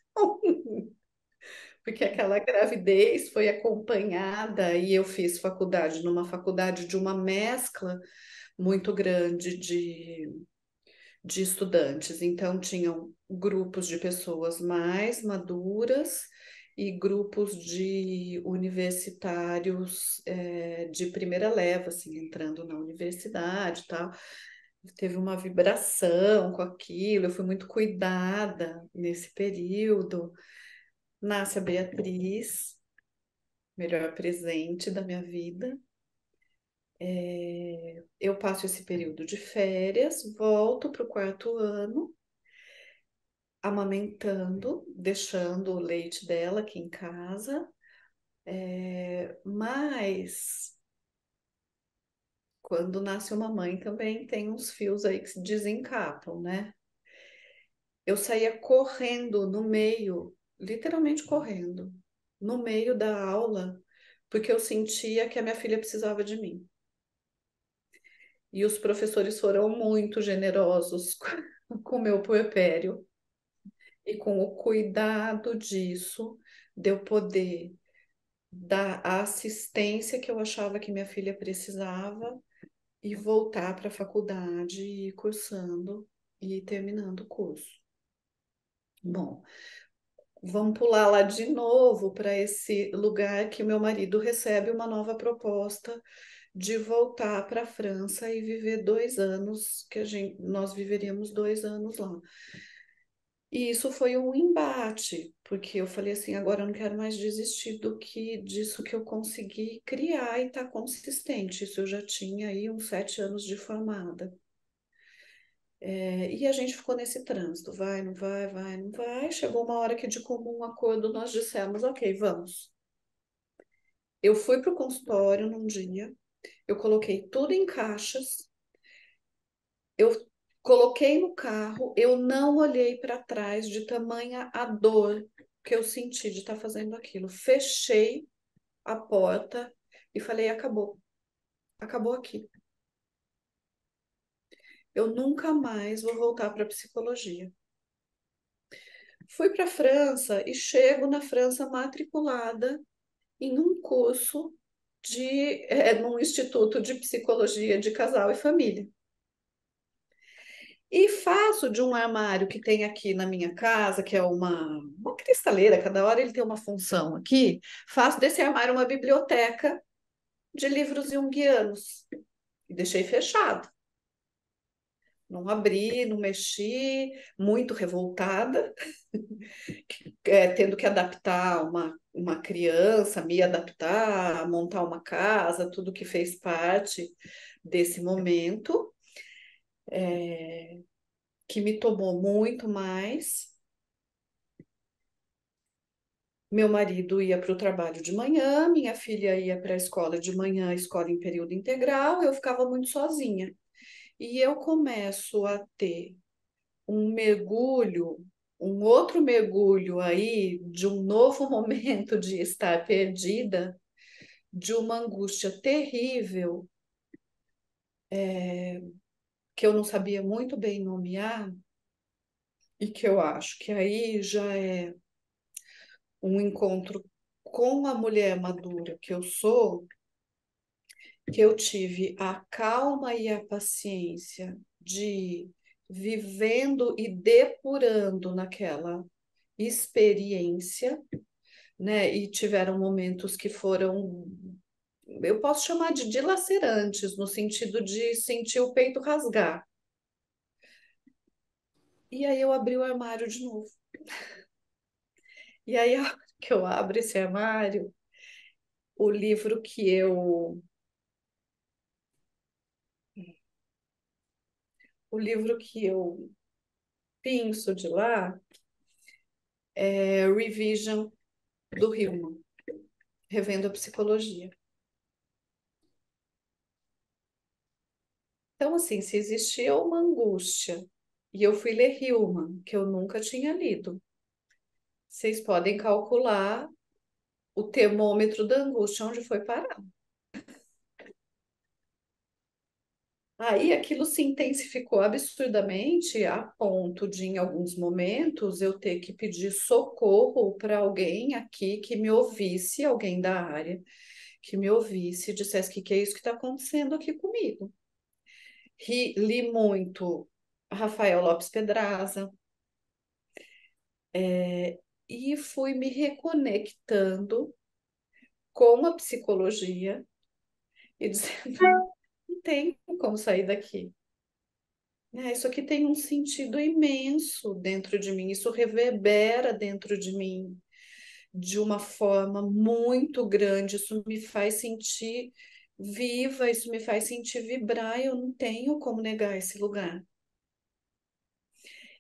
Porque aquela gravidez foi acompanhada e eu fiz faculdade numa faculdade de uma mescla muito grande de estudantes. Então, tinham grupos de pessoas mais maduras e grupos de universitários de primeira leva, assim, entrando na universidade e tal. Teve uma vibração com aquilo, eu fui muito cuidada nesse período. Nasce a Beatriz, melhor presente da minha vida. Eu passo esse período de férias, volto para o quarto ano, amamentando, deixando o leite dela aqui em casa, mas quando nasce uma mãe também tem uns fios aí que se desencapam, né? Eu saía correndo no meio, literalmente correndo, no meio da aula, porque eu sentia que a minha filha precisava de mim. E os professores foram muito generosos com o meu puerpério e com o cuidado disso, de eu poder dar a assistência que eu achava que minha filha precisava e voltar para a faculdade, e ir cursando e terminando o curso. Bom, vamos pular lá de novo para esse lugar que meu marido recebe uma nova proposta de voltar para a França e viver 2 anos, nós viveríamos 2 anos lá. E isso foi um embate, porque eu falei assim, agora eu não quero mais desistir disso que eu consegui criar e estar consistente. Isso eu já tinha aí uns 7 anos de formada. E a gente ficou nesse trânsito, vai, não vai, vai, não vai. Chegou uma hora que de comum acordo nós dissemos, ok, vamos. Eu fui para o consultório num dia, eu coloquei tudo em caixas, eu coloquei no carro, eu não olhei para trás de tamanha a dor que eu senti de estar fazendo aquilo. Fechei a porta e falei: acabou, acabou aqui. Eu nunca mais vou voltar para psicologia. Fui para a França e chego na França matriculada em um curso num instituto de psicologia de casal e família. E faço de um armário que tem aqui na minha casa, que é uma cristaleira, cada hora ele tem uma função aqui, faço desse armário uma biblioteca de livros junguianos. E deixei fechado. Não abri, não mexi, muito revoltada, tendo que adaptar uma criança, me adaptar, montar uma casa, tudo que fez parte desse momento, que me tomou muito mais. Meu marido ia para o trabalho de manhã, minha filha ia para a escola de manhã, escola em período integral, eu ficava muito sozinha. E eu começo a ter um mergulho, um outro mergulho aí de um novo momento de estar perdida, de uma angústia terrível, que eu não sabia muito bem nomear, e que eu acho que aí já é um encontro com a mulher madura que eu sou, que eu tive a calma e a paciência de ir vivendo e depurando naquela experiência, né? E tiveram momentos que foram, eu posso chamar de dilacerantes, no sentido de sentir o peito rasgar. E aí eu abri o armário de novo. E aí, a hora que eu abro esse armário, o livro que eu o livro que eu pinço de lá é Revision do Hillman, Revendo a Psicologia. Então, assim, se existia uma angústia, e eu fui ler Hillman, que eu nunca tinha lido, vocês podem calcular o termômetro da angústia onde foi parar. Aí aquilo se intensificou absurdamente a ponto de, em alguns momentos, eu ter que pedir socorro para alguém aqui que me ouvisse, alguém da área, que me ouvisse e dissesse que é isso que está acontecendo aqui comigo. Li muito Rafael Lopes Pedraza, e fui me reconectando com a psicologia e dizendo, não tem como sair daqui. Isso aqui tem um sentido imenso dentro de mim, isso reverbera dentro de mim de uma forma muito grande, isso me faz sentir viva, isso me faz sentir vibrar, e eu não tenho como negar esse lugar.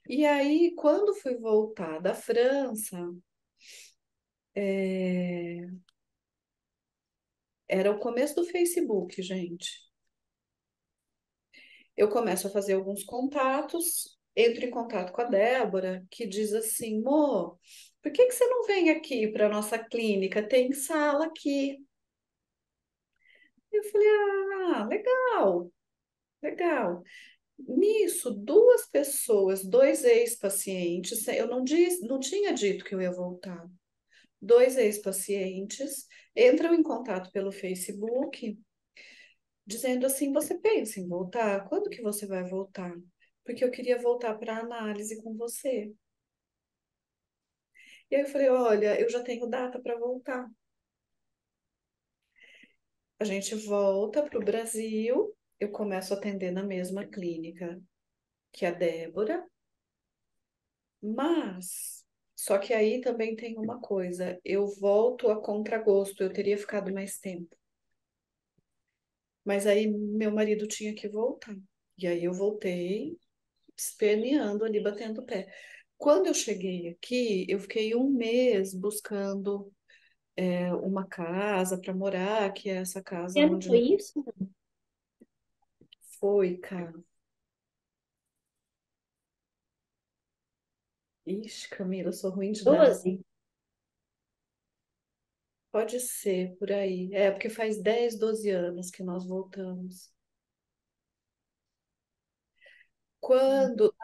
E aí, quando fui voltar da França, é, era o começo do Facebook, gente. Eu começo a fazer alguns contatos, entro em contato com a Débora, que diz assim: Mo, por que que você não vem aqui para nossa clínica? Tem sala aqui. Eu falei: ah, legal, legal. Nisso, duas pessoas, dois ex-pacientes, eu não tinha dito que eu ia voltar. Dois ex-pacientes entram em contato pelo Facebook, dizendo assim: você pensa em voltar? Quando que você vai voltar? Porque eu queria voltar para análise com você. E aí eu falei: olha, eu já tenho data para voltar. A gente volta para o Brasil, eu começo a atender na mesma clínica que a Débora, mas só que aí também tem uma coisa, eu volto a contragosto, eu teria ficado mais tempo. Mas aí meu marido tinha que voltar. E aí eu voltei, esperneando ali, batendo o pé. Quando eu cheguei aqui, eu fiquei um mês buscando uma casa para morar, que é essa Que casa ano onde foi isso? foi, cara. Ixi, Camila, eu sou ruim de data. 12? Pode ser, por aí. É, porque faz 10, 12 anos que nós voltamos. Quando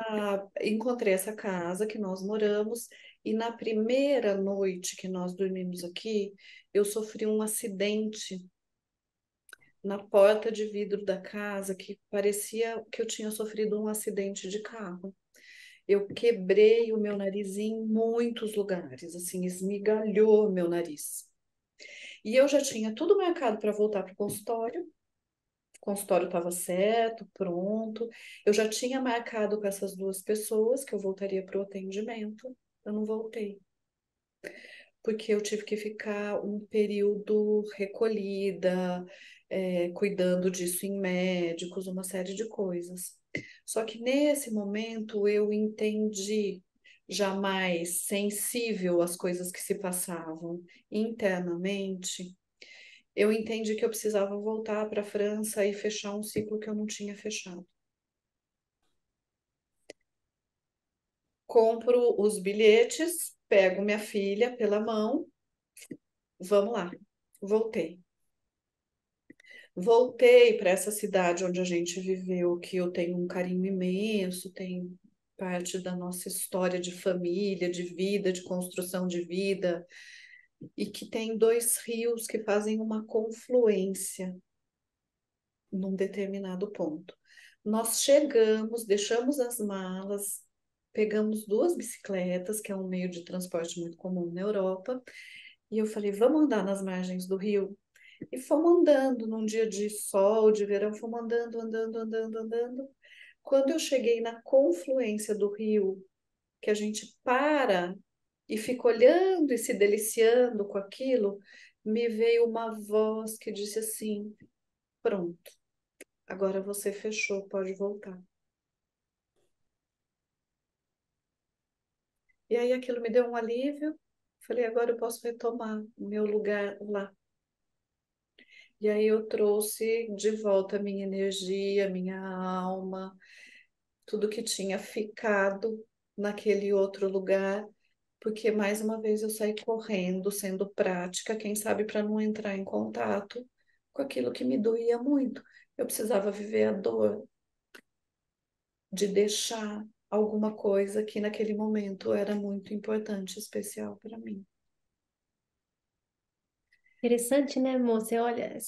encontrei essa casa que nós moramos, e na primeira noite que nós dormimos aqui, eu sofri um acidente na porta de vidro da casa que parecia que eu tinha sofrido um acidente de carro. Eu quebrei o meu nariz em muitos lugares, assim, esmigalhou meu nariz. E eu já tinha tudo marcado para voltar para o consultório. O consultório estava certo, pronto. Eu já tinha marcado com essas duas pessoas que eu voltaria para o atendimento. Eu não voltei, porque eu tive que ficar um período recolhida, cuidando disso em médicos, uma série de coisas. Só que nesse momento eu entendi, jamais sensível às coisas que se passavam internamente, eu entendi que eu precisava voltar para a França e fechar um ciclo que eu não tinha fechado. Compro os bilhetes, pego minha filha pela mão, vamos lá. Voltei. Voltei para essa cidade onde a gente viveu, que eu tenho um carinho imenso, tem parte da nossa história de família, de vida, de construção de vida, e que tem dois rios que fazem uma confluência num determinado ponto. Nós chegamos, deixamos as malas, pegamos duas bicicletas, que é um meio de transporte muito comum na Europa, e eu falei: vamos andar nas margens do rio? E fomos andando num dia de sol, de verão, fomos andando, andando, andando, andando. Quando eu cheguei na confluência do rio, que a gente para e fica olhando e se deliciando com aquilo, me veio uma voz que disse assim: pronto, agora você fechou, pode voltar. E aí aquilo me deu um alívio. Falei: agora eu posso retomar o meu lugar lá. E aí eu trouxe de volta a minha energia, minha alma, tudo que tinha ficado naquele outro lugar, porque mais uma vez eu saí correndo, sendo prática, quem sabe para não entrar em contato com aquilo que me doía muito. Eu precisava viver a dor de deixar alguma coisa que naquele momento era muito importante, especial para mim. Interessante, né, moça? Você olha,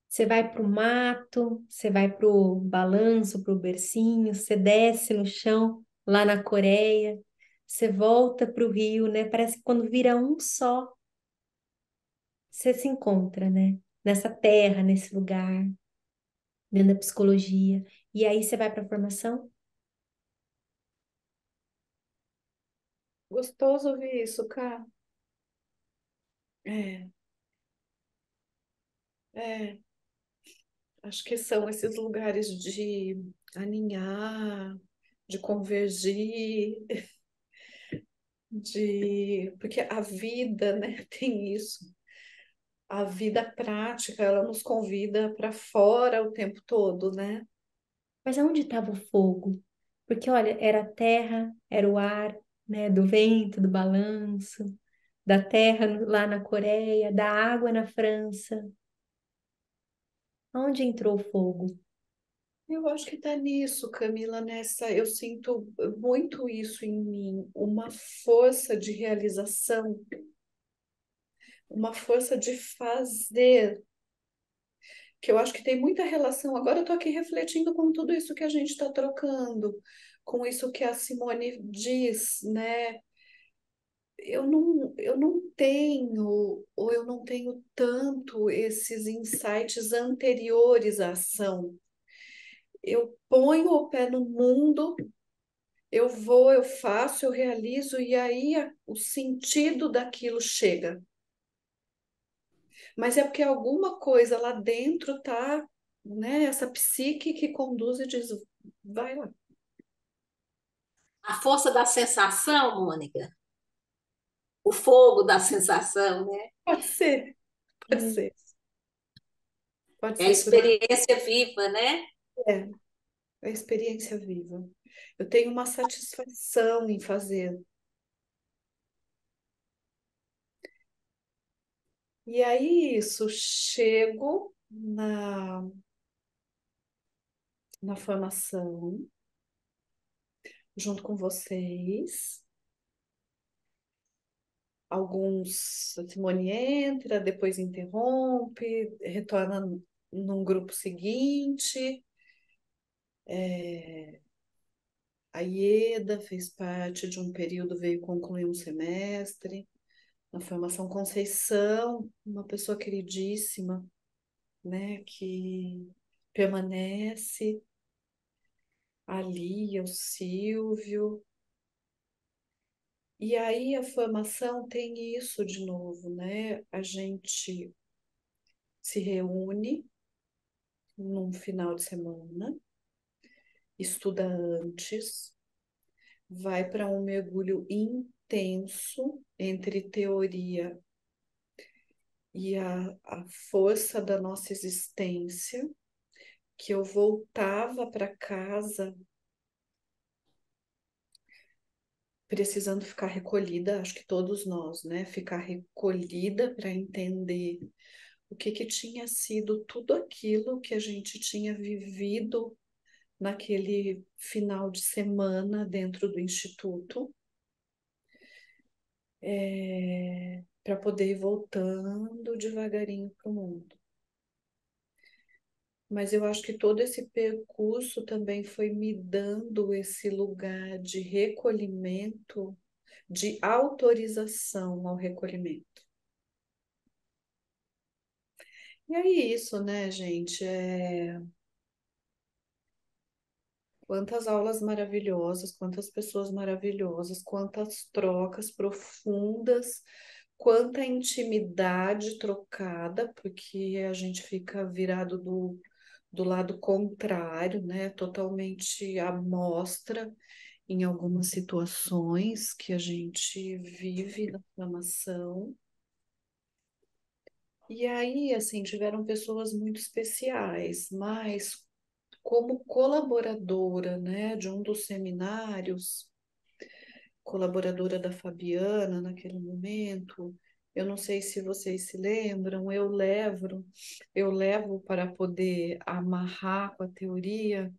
você vai para o mato, você vai para o balanço, para o bercinho, você desce no chão, lá na Coreia, você volta para o rio, né? Parece que quando vira um só, você se encontra, né? Nessa terra, nesse lugar, dentro da psicologia. E aí você vai para a formação? Gostoso ouvir isso, cara. É, É, acho que são esses lugares de aninhar, de convergir, porque a vida, né, tem isso. A vida prática, ela nos convida para fora o tempo todo, né? Mas aonde estava o fogo? Porque, olha, era a terra, era o ar, né, do vento, do balanço, da terra lá na Coreia, da água na França. Onde entrou o fogo? Eu acho que está nisso, Camila, eu sinto muito isso em mim, uma força de realização, uma força de fazer, que eu acho que tem muita relação. Agora eu estou aqui refletindo com tudo isso que a gente está trocando, com isso que a Simone diz, né? Eu não tenho, ou eu não tenho tanto esses insights anteriores à ação. Eu ponho o pé no mundo, eu vou, eu faço, eu realizo, e aí o sentido daquilo chega. Mas é porque alguma coisa lá dentro tá, né, essa psique que conduz e diz, vai lá. A força da sensação, Mônica, o fogo da sensação, né? Pode ser, pode É. ser, pode É a ser por aí. experiência viva, né? É, é a experiência viva. Eu tenho uma satisfação em fazer. E aí, isso, chego na formação, junto com vocês. Alguns, a Simone entra, depois interrompe, retorna num grupo seguinte. A Ieda fez parte de um período, veio concluir um semestre. Na formação Conceição, uma pessoa queridíssima, né, que permanece ali, o Silvio. E aí a formação tem isso de novo, né? A gente se reúne num final de semana, estuda antes, vai para um mergulho intenso entre teoria e a força da nossa existência, que eu voltava para casa precisando ficar recolhida, acho que todos nós, né? Ficar recolhida para entender o que que tinha sido tudo aquilo que a gente tinha vivido naquele final de semana dentro do instituto, para poder ir voltando devagarinho para o mundo. Mas eu acho que todo esse percurso também foi me dando esse lugar de recolhimento, de autorização ao recolhimento. E é isso, né, gente? Quantas aulas maravilhosas, quantas pessoas maravilhosas, quantas trocas profundas, quanta intimidade trocada, porque a gente fica virado do lado contrário, né? Totalmente à mostra em algumas situações que a gente vive na formação. E aí, assim, tiveram pessoas muito especiais, mas como colaboradora, né, de um dos seminários, colaboradora da Fabiana naquele momento, eu não sei se vocês se lembram, eu levo para poder amarrar com a teoria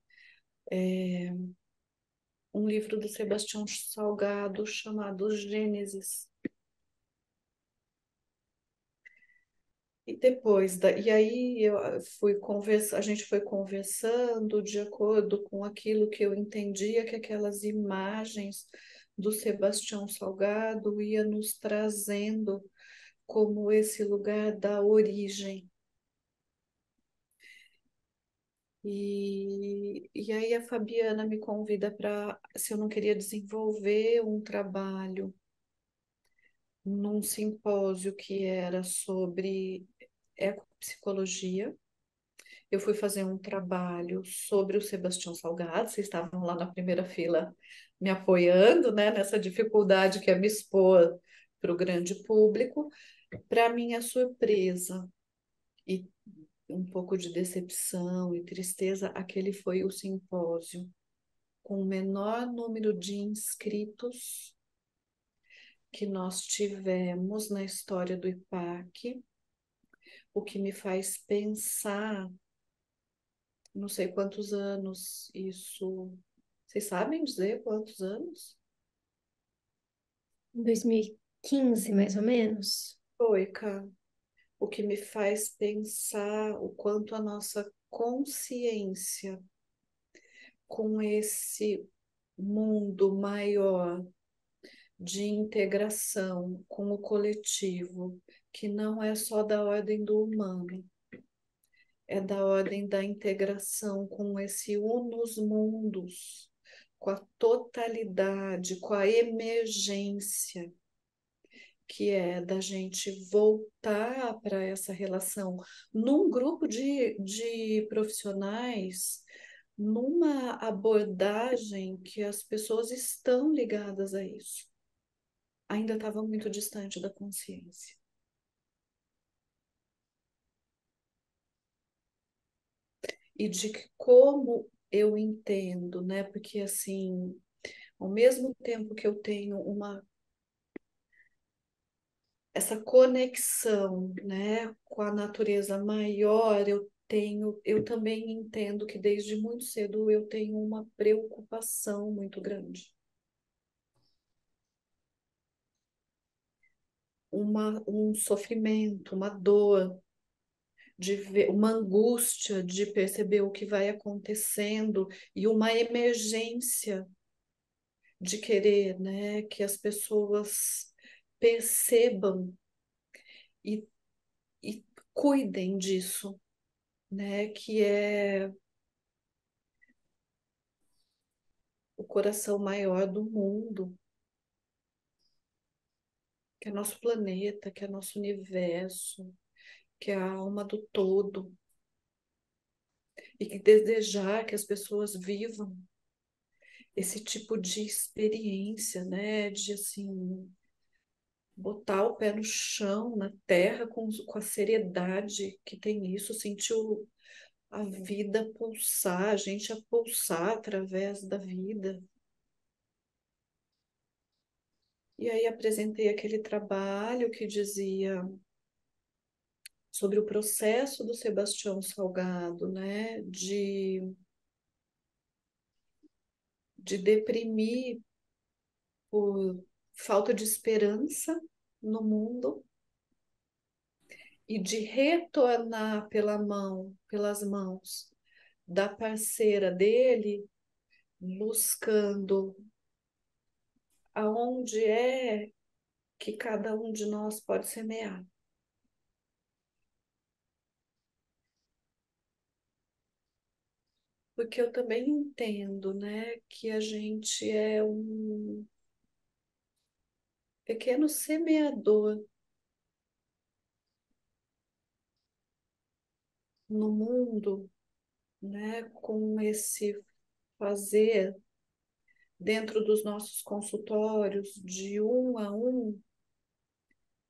um livro do Sebastião Salgado chamado Gênesis. E aí a gente foi conversando de acordo com aquilo que eu entendia que aquelas imagens do Sebastião Salgado ia nos trazendo como esse lugar da origem. E aí a Fabiana me convida para, se eu não queria desenvolver um trabalho num simpósio que era sobre ecopsicologia. Eu fui fazer um trabalho sobre o Sebastião Salgado, vocês estavam lá na primeira fila me apoiando, né, nessa dificuldade que é me expor para o grande público. Para minha surpresa e um pouco de decepção e tristeza, aquele foi o simpósio com o menor número de inscritos que nós tivemos na história do IPAC, o que me faz pensar, não sei quantos anos isso. Vocês sabem dizer quantos anos? 2015, mais ou menos. Foi, cara. O que me faz pensar o quanto a nossa consciência com esse mundo maior de integração com o coletivo, que não é só da ordem do humano, é da ordem da integração com esse unus mundus, com a totalidade, com a emergência, que é da gente voltar para essa relação num grupo de profissionais, numa abordagem que as pessoas estão ligadas a isso. Ainda estava muito distante da consciência. E de como eu entendo, né? Porque assim, ao mesmo tempo que eu tenho essa conexão, né, com a natureza maior, eu também entendo que desde muito cedo eu tenho uma preocupação muito grande. Um sofrimento, uma dor, de ver, uma angústia de perceber o que vai acontecendo e uma emergência de querer, né, que as pessoas percebam e, e cuidem disso, né, que é o coração maior do mundo, que é nosso planeta, que é nosso universo, que é a alma do todo, e que desejar que as pessoas vivam esse tipo de experiência, né, de assim botar o pé no chão, na terra, com a seriedade que tem isso, sentir a vida pulsar, a gente a pulsar através da vida. E aí apresentei aquele trabalho que dizia sobre o processo do Sebastião Salgado, né, de deprimir por falta de esperança no mundo e de retornar pelas mãos da parceira dele, buscando aonde é que cada um de nós pode semear. Porque eu também entendo, né, que a gente é um pequeno semeador no mundo, né, com esse fazer dentro dos nossos consultórios de um a um,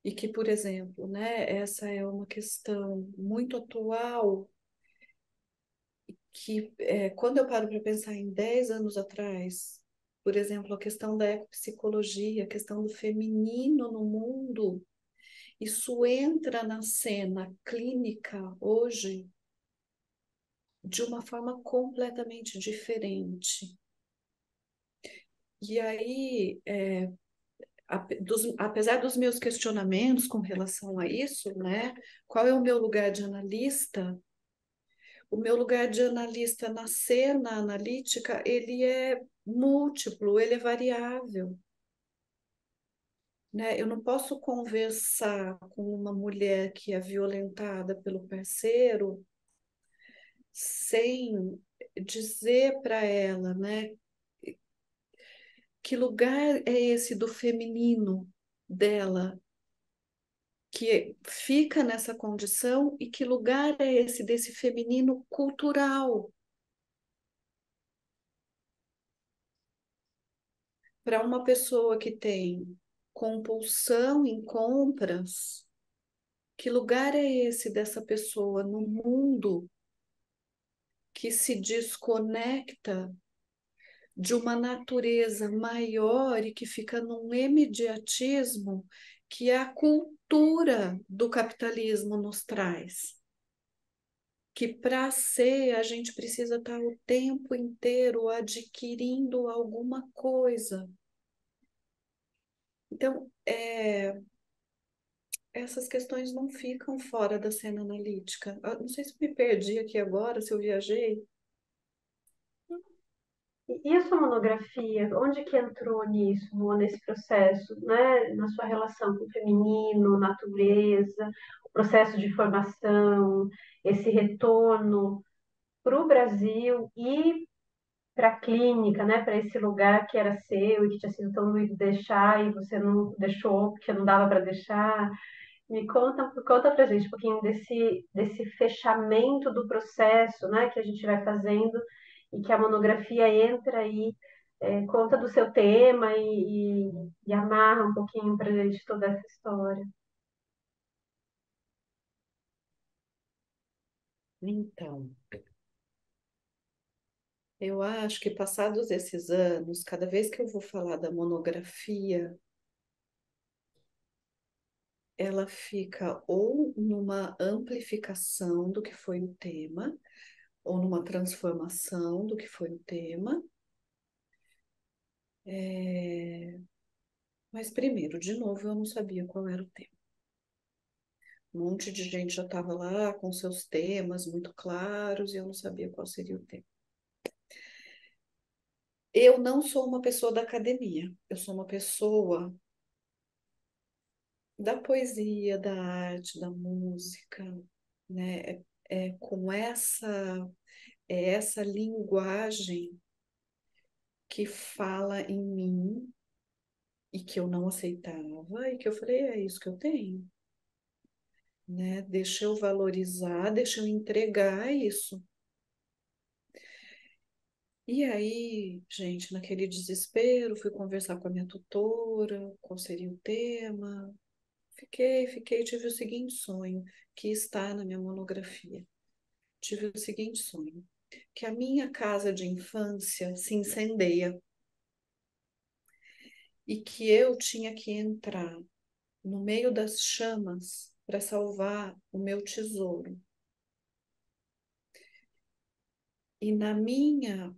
e que, por exemplo, né, essa é uma questão muito atual, que quando eu paro para pensar em 10 anos atrás, por exemplo, a questão da ecopsicologia, a questão do feminino no mundo, isso entra na cena clínica hoje de uma forma completamente diferente. E aí, apesar dos meus questionamentos com relação a isso, né? Qual é o meu lugar de analista? O meu lugar de analista na cena analítica, ele é múltiplo, ele é variável, né? Eu não posso conversar com uma mulher que é violentada pelo parceiro sem dizer para ela, né, que lugar é esse do feminino dela, que fica nessa condição e que lugar é esse desse feminino cultural para uma pessoa que tem compulsão em compras? Que lugar é esse dessa pessoa no mundo que se desconecta de uma natureza maior e que fica num imediatismo que a cultura do capitalismo nos traz? Que para ser a gente precisa estar o tempo inteiro adquirindo alguma coisa. Então, essas questões não ficam fora da cena analítica. Não sei se me perdi aqui agora, se eu viajei. E a sua monografia, onde que entrou nisso, nesse processo, né? Na sua relação com o feminino, natureza, o processo de formação, esse retorno para o Brasil e para a clínica, né? Para esse lugar que era seu e que tinha sido tão doído deixar e você não deixou porque não dava para deixar. Conta pra gente um pouquinho desse fechamento do processo, né, que a gente vai fazendo e que a monografia entra aí, conta do seu tema e amarra um pouquinho pra gente toda essa história. Então, eu acho que passados esses anos, cada vez que eu vou falar da monografia, ela fica ou numa amplificação do que foi o tema, ou numa transformação do que foi o tema. Mas primeiro, de novo, eu não sabia qual era o tema. Um monte de gente já estava lá com seus temas muito claros e eu não sabia qual seria o tema. Eu não sou uma pessoa da academia, eu sou uma pessoa da poesia, da arte, da música, né? Com essa linguagem que fala em mim e que eu não aceitava e que eu falei, é isso que eu tenho, né? Deixa eu valorizar, deixa eu entregar isso. E aí, gente, naquele desespero, fui conversar com a minha tutora, qual seria o tema. Tive o seguinte sonho, que está na minha monografia. Tive o seguinte sonho, que a minha casa de infância se incendeia e que eu tinha que entrar no meio das chamas para salvar o meu tesouro. E na minha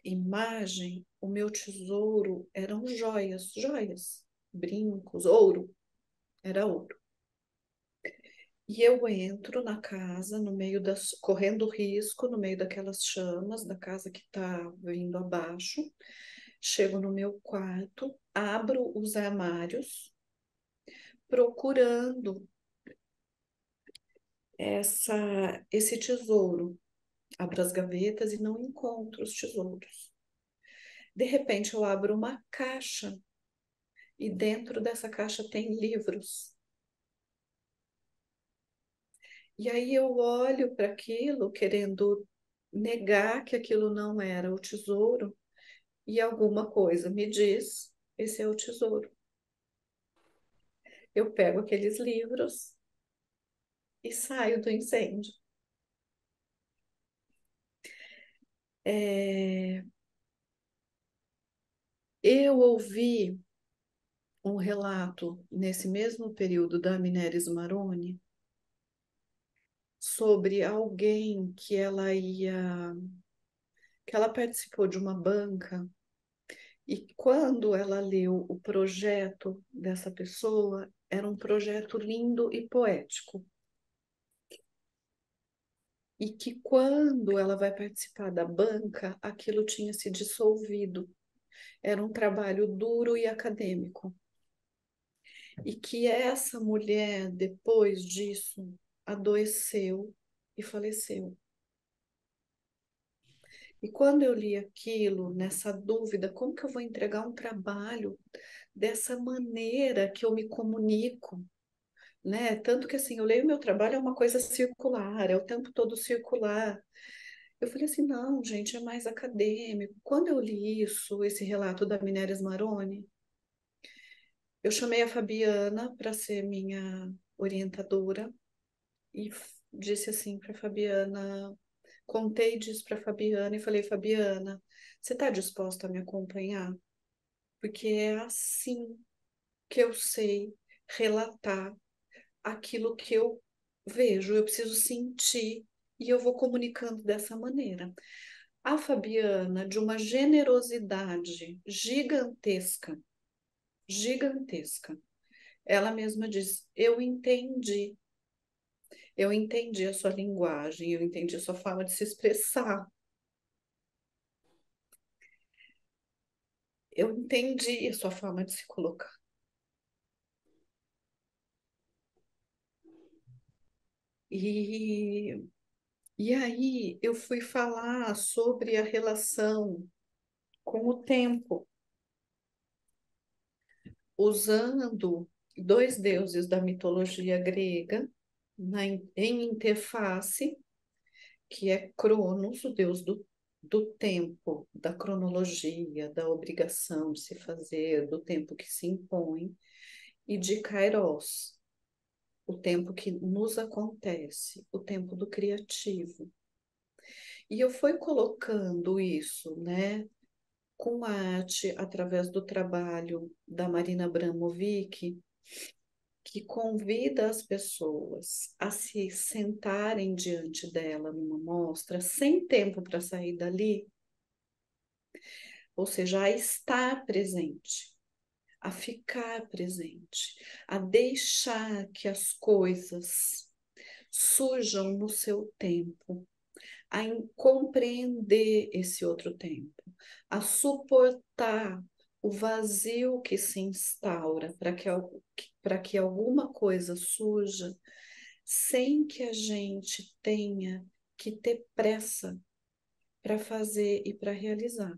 imagem, o meu tesouro eram joias, joias, brincos, ouro, era ouro. E eu entro na casa, correndo risco, no meio daquelas chamas da casa que está vindo abaixo. Chego no meu quarto, abro os armários, procurando esse tesouro. Abro as gavetas e não encontro os tesouros. De repente, eu abro uma caixa e dentro dessa caixa tem livros. E aí eu olho para aquilo, querendo negar que aquilo não era o tesouro, e alguma coisa me diz: esse é o tesouro. Eu pego aqueles livros e saio do incêndio. Eu ouvi um relato nesse mesmo período da Mineris Maroni sobre alguém que ela participou de uma banca e quando ela leu o projeto dessa pessoa, era um projeto lindo e poético. E que quando ela vai participar da banca, aquilo tinha se dissolvido. Era um trabalho duro e acadêmico. E que essa mulher, depois disso, adoeceu e faleceu. E quando eu li aquilo, nessa dúvida, como que eu vou entregar um trabalho dessa maneira que eu me comunico, né? Tanto que assim, eu leio meu trabalho, é uma coisa circular, é o tempo todo circular. Eu falei assim, não, gente, é mais acadêmico. Quando eu li isso, esse relato da Minéria Maroni, eu chamei a Fabiana para ser minha orientadora e disse assim para Fabiana, contei disso para Fabiana e falei, Fabiana, você está disposta a me acompanhar? Porque é assim que eu sei relatar aquilo que eu vejo, eu preciso sentir e eu vou comunicando dessa maneira. A Fabiana, de uma generosidade gigantesca, gigantesca, ela mesma diz: eu entendi a sua linguagem, eu entendi a sua forma de se expressar, eu entendi a sua forma de se colocar. E, e aí eu fui falar sobre a relação com o tempo, usando dois deuses da mitologia grega em interface, que é Cronos, o deus do tempo, da cronologia, da obrigação de se fazer, do tempo que se impõe, e de Kairos, o tempo que nos acontece, o tempo do criativo. E eu fui colocando isso, né, com arte, através do trabalho da Marina Abramovic, que convida as pessoas a se sentarem diante dela numa mostra, sem tempo para sair dali, ou seja, a estar presente, a ficar presente, a deixar que as coisas surjam no seu tempo, a compreender esse outro tempo, a suportar o vazio que se instaura para que alguma coisa surja sem que a gente tenha que ter pressa para fazer e para realizar.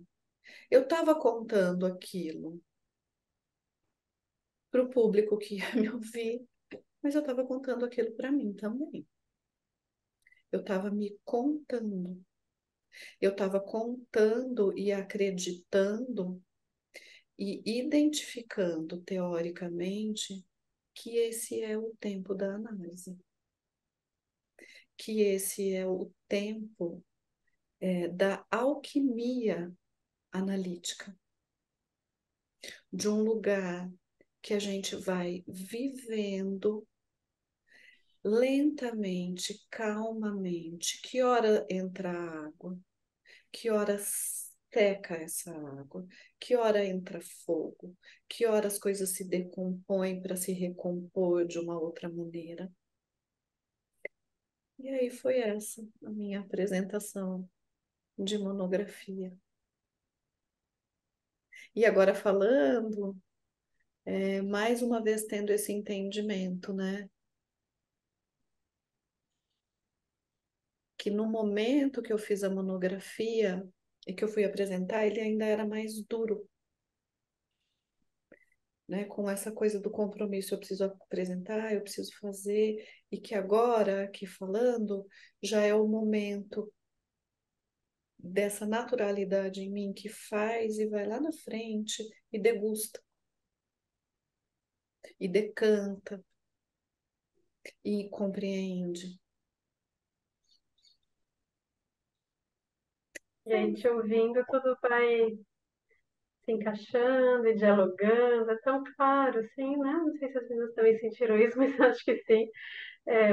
Eu estava contando aquilo para o público que ia me ouvir, mas eu estava contando aquilo para mim também. Eu estava me contando. Eu estava contando e acreditando e identificando teoricamente que esse é o tempo da análise, que esse é o tempo da alquimia analítica, de um lugar que a gente vai vivendo lentamente, calmamente. Que hora entra a água? Que hora seca essa água? Que hora entra fogo? Que hora as coisas se decompõem para se recompor de uma outra maneira? E aí foi essa a minha apresentação de monografia. E agora falando, mais uma vez tendo esse entendimento, né? Que no momento que eu fiz a monografia e que eu fui apresentar, ele ainda era mais duro, né? Com essa coisa do compromisso, eu preciso apresentar, eu preciso fazer, e que agora, aqui falando, já é o momento dessa naturalidade em mim que faz e vai lá na frente e degusta, e decanta, e compreende. E aí, te ouvindo, tudo vai se encaixando e dialogando. É tão claro, assim, né? Não sei se as meninas também sentiram isso, mas acho que sim.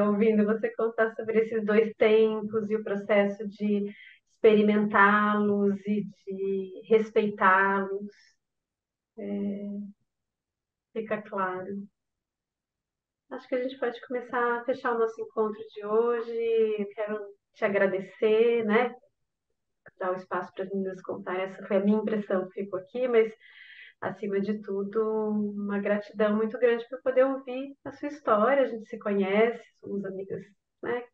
Ouvindo você contar sobre esses dois tempos e o processo de experimentá-los e de respeitá-los, fica claro. Acho que a gente pode começar a fechar o nosso encontro de hoje. Eu quero te agradecer, né? Dar o espaço para as meninas contarem. Essa foi a minha impressão que ficou aqui, mas acima de tudo, uma gratidão muito grande por poder ouvir a sua história. A gente se conhece, somos amigas, né?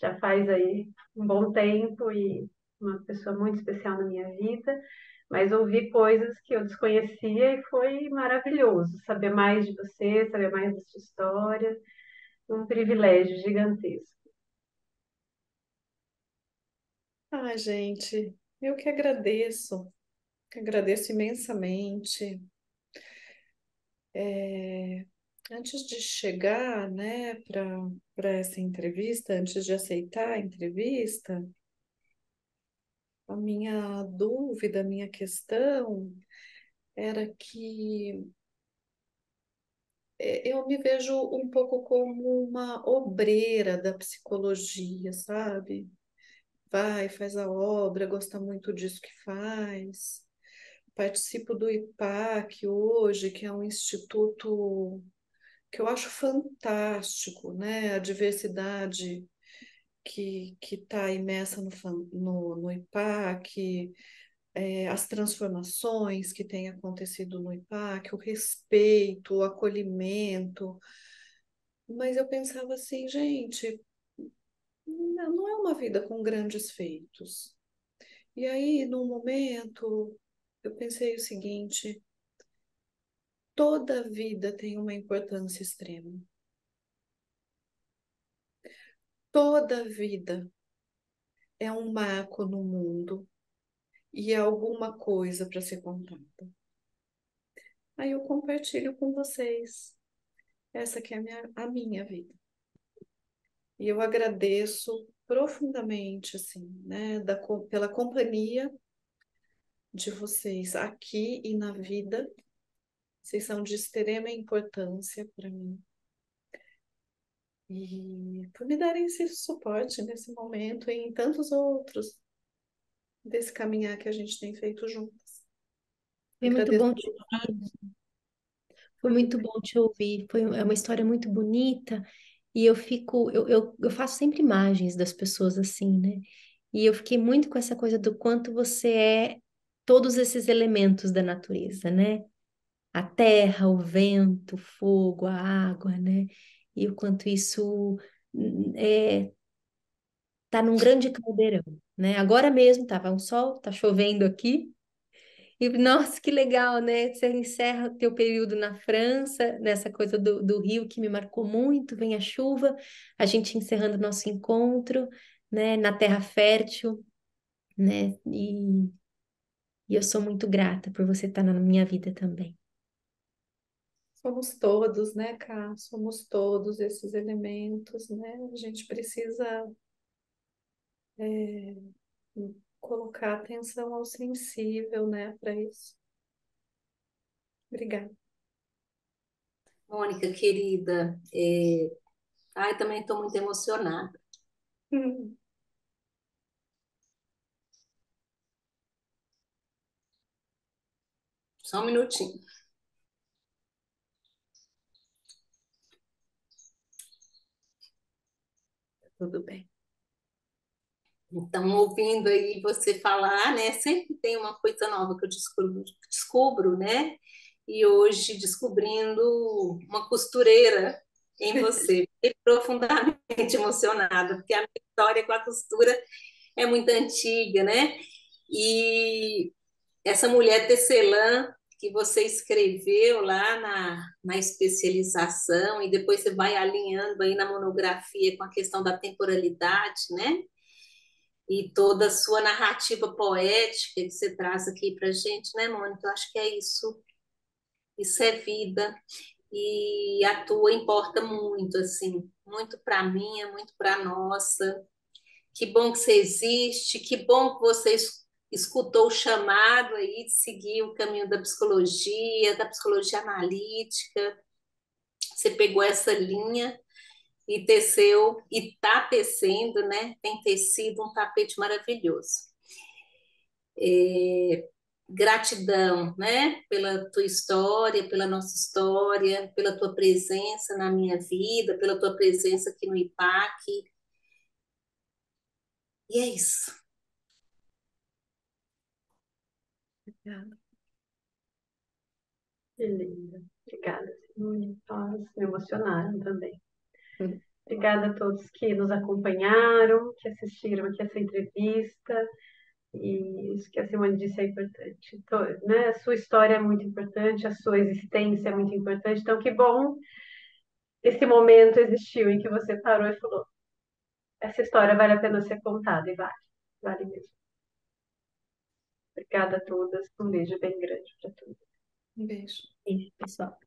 Já faz aí um bom tempo e uma pessoa muito especial na minha vida. mas ouvi coisas que eu desconhecia e foi maravilhoso saber mais de você, saber mais da sua história, um privilégio gigantesco. Ah, gente, eu que agradeço imensamente. É, antes de chegar, né, para essa entrevista, antes de aceitar a entrevista, a minha dúvida, a minha questão era que eu me vejo um pouco como uma obreira da psicologia, sabe? Vai, faz a obra, gosta muito disso que faz. Participo do IPAC hoje, que é um instituto que eu acho fantástico, né? A diversidade que está imersa no IPAC, as transformações que têm acontecido no IPAC, o respeito, o acolhimento. Mas eu pensava assim, gente, não é uma vida com grandes feitos. E aí, num momento, eu pensei o seguinte: toda vida tem uma importância extrema. Toda vida é um marco no mundo e é alguma coisa para ser contada. Aí eu compartilho com vocês. Essa que é a minha vida. E eu agradeço profundamente, assim, né, pela companhia de vocês aqui e na vida. Vocês são de extrema importância para mim. E por me darem esse suporte nesse momento e em tantos outros desse caminhar que a gente tem feito juntas. Foi muito Agradeço. bom te ouvir, foi muito bom te ouvir. É uma história muito bonita e eu faço sempre imagens das pessoas assim, né? E eu fiquei muito com essa coisa do quanto você é todos esses elementos da natureza, né? A terra, o vento, o fogo, a água, né? E o quanto isso tá num grande caldeirão, né? Agora mesmo tava um sol, tá chovendo aqui. E, nossa, que legal, né? Você encerra teu período na França, nessa coisa do Rio que me marcou muito, vem a chuva, a gente encerrando nosso encontro, né? Na terra fértil, né? E eu sou muito grata por você estar na minha vida também. Somos todos, né, Cá? Somos todos esses elementos, né? A gente precisa é, colocar atenção ao sensível, né, para isso. Obrigada. Mônica, querida, ai, também estou muito emocionada. Só um minutinho. Tudo bem. Então, ouvindo aí você falar, né? Sempre tem uma coisa nova que eu descubro, né? E hoje descobrindo uma costureira em você. Fiquei profundamente emocionada, porque a minha história com a costura é muito antiga, né? E essa mulher tecelã que você escreveu lá na especialização e depois você vai alinhando aí na monografia com a questão da temporalidade, né? E toda a sua narrativa poética que você traz aqui para gente, né, Mônica? Eu acho que é isso. Isso é vida. E a tua importa muito, assim, muito para mim, é muito para nossa. Que bom que você existe, que bom que você escutou o chamado aí de seguir o caminho da psicologia analítica. Você pegou essa linha e teceu, e está tecendo, né? Tem tecido um tapete maravilhoso. Gratidão, né, pela tua história, pela nossa história, pela tua presença na minha vida, pela tua presença aqui no IPAC. E é isso. Obrigada. Que linda. Obrigada, Simone. Nós me emocionaram também. Obrigada a todos que nos acompanharam, que assistiram aqui essa entrevista. E isso que a Simone disse é importante. Então, né, a sua história é muito importante, a sua existência é muito importante. Então, que bom esse momento existiu em que você parou e falou: essa história vale a pena ser contada, e vale mesmo. Obrigada a todas, um beijo bem grande para todos. Um beijo. Beijo, pessoal.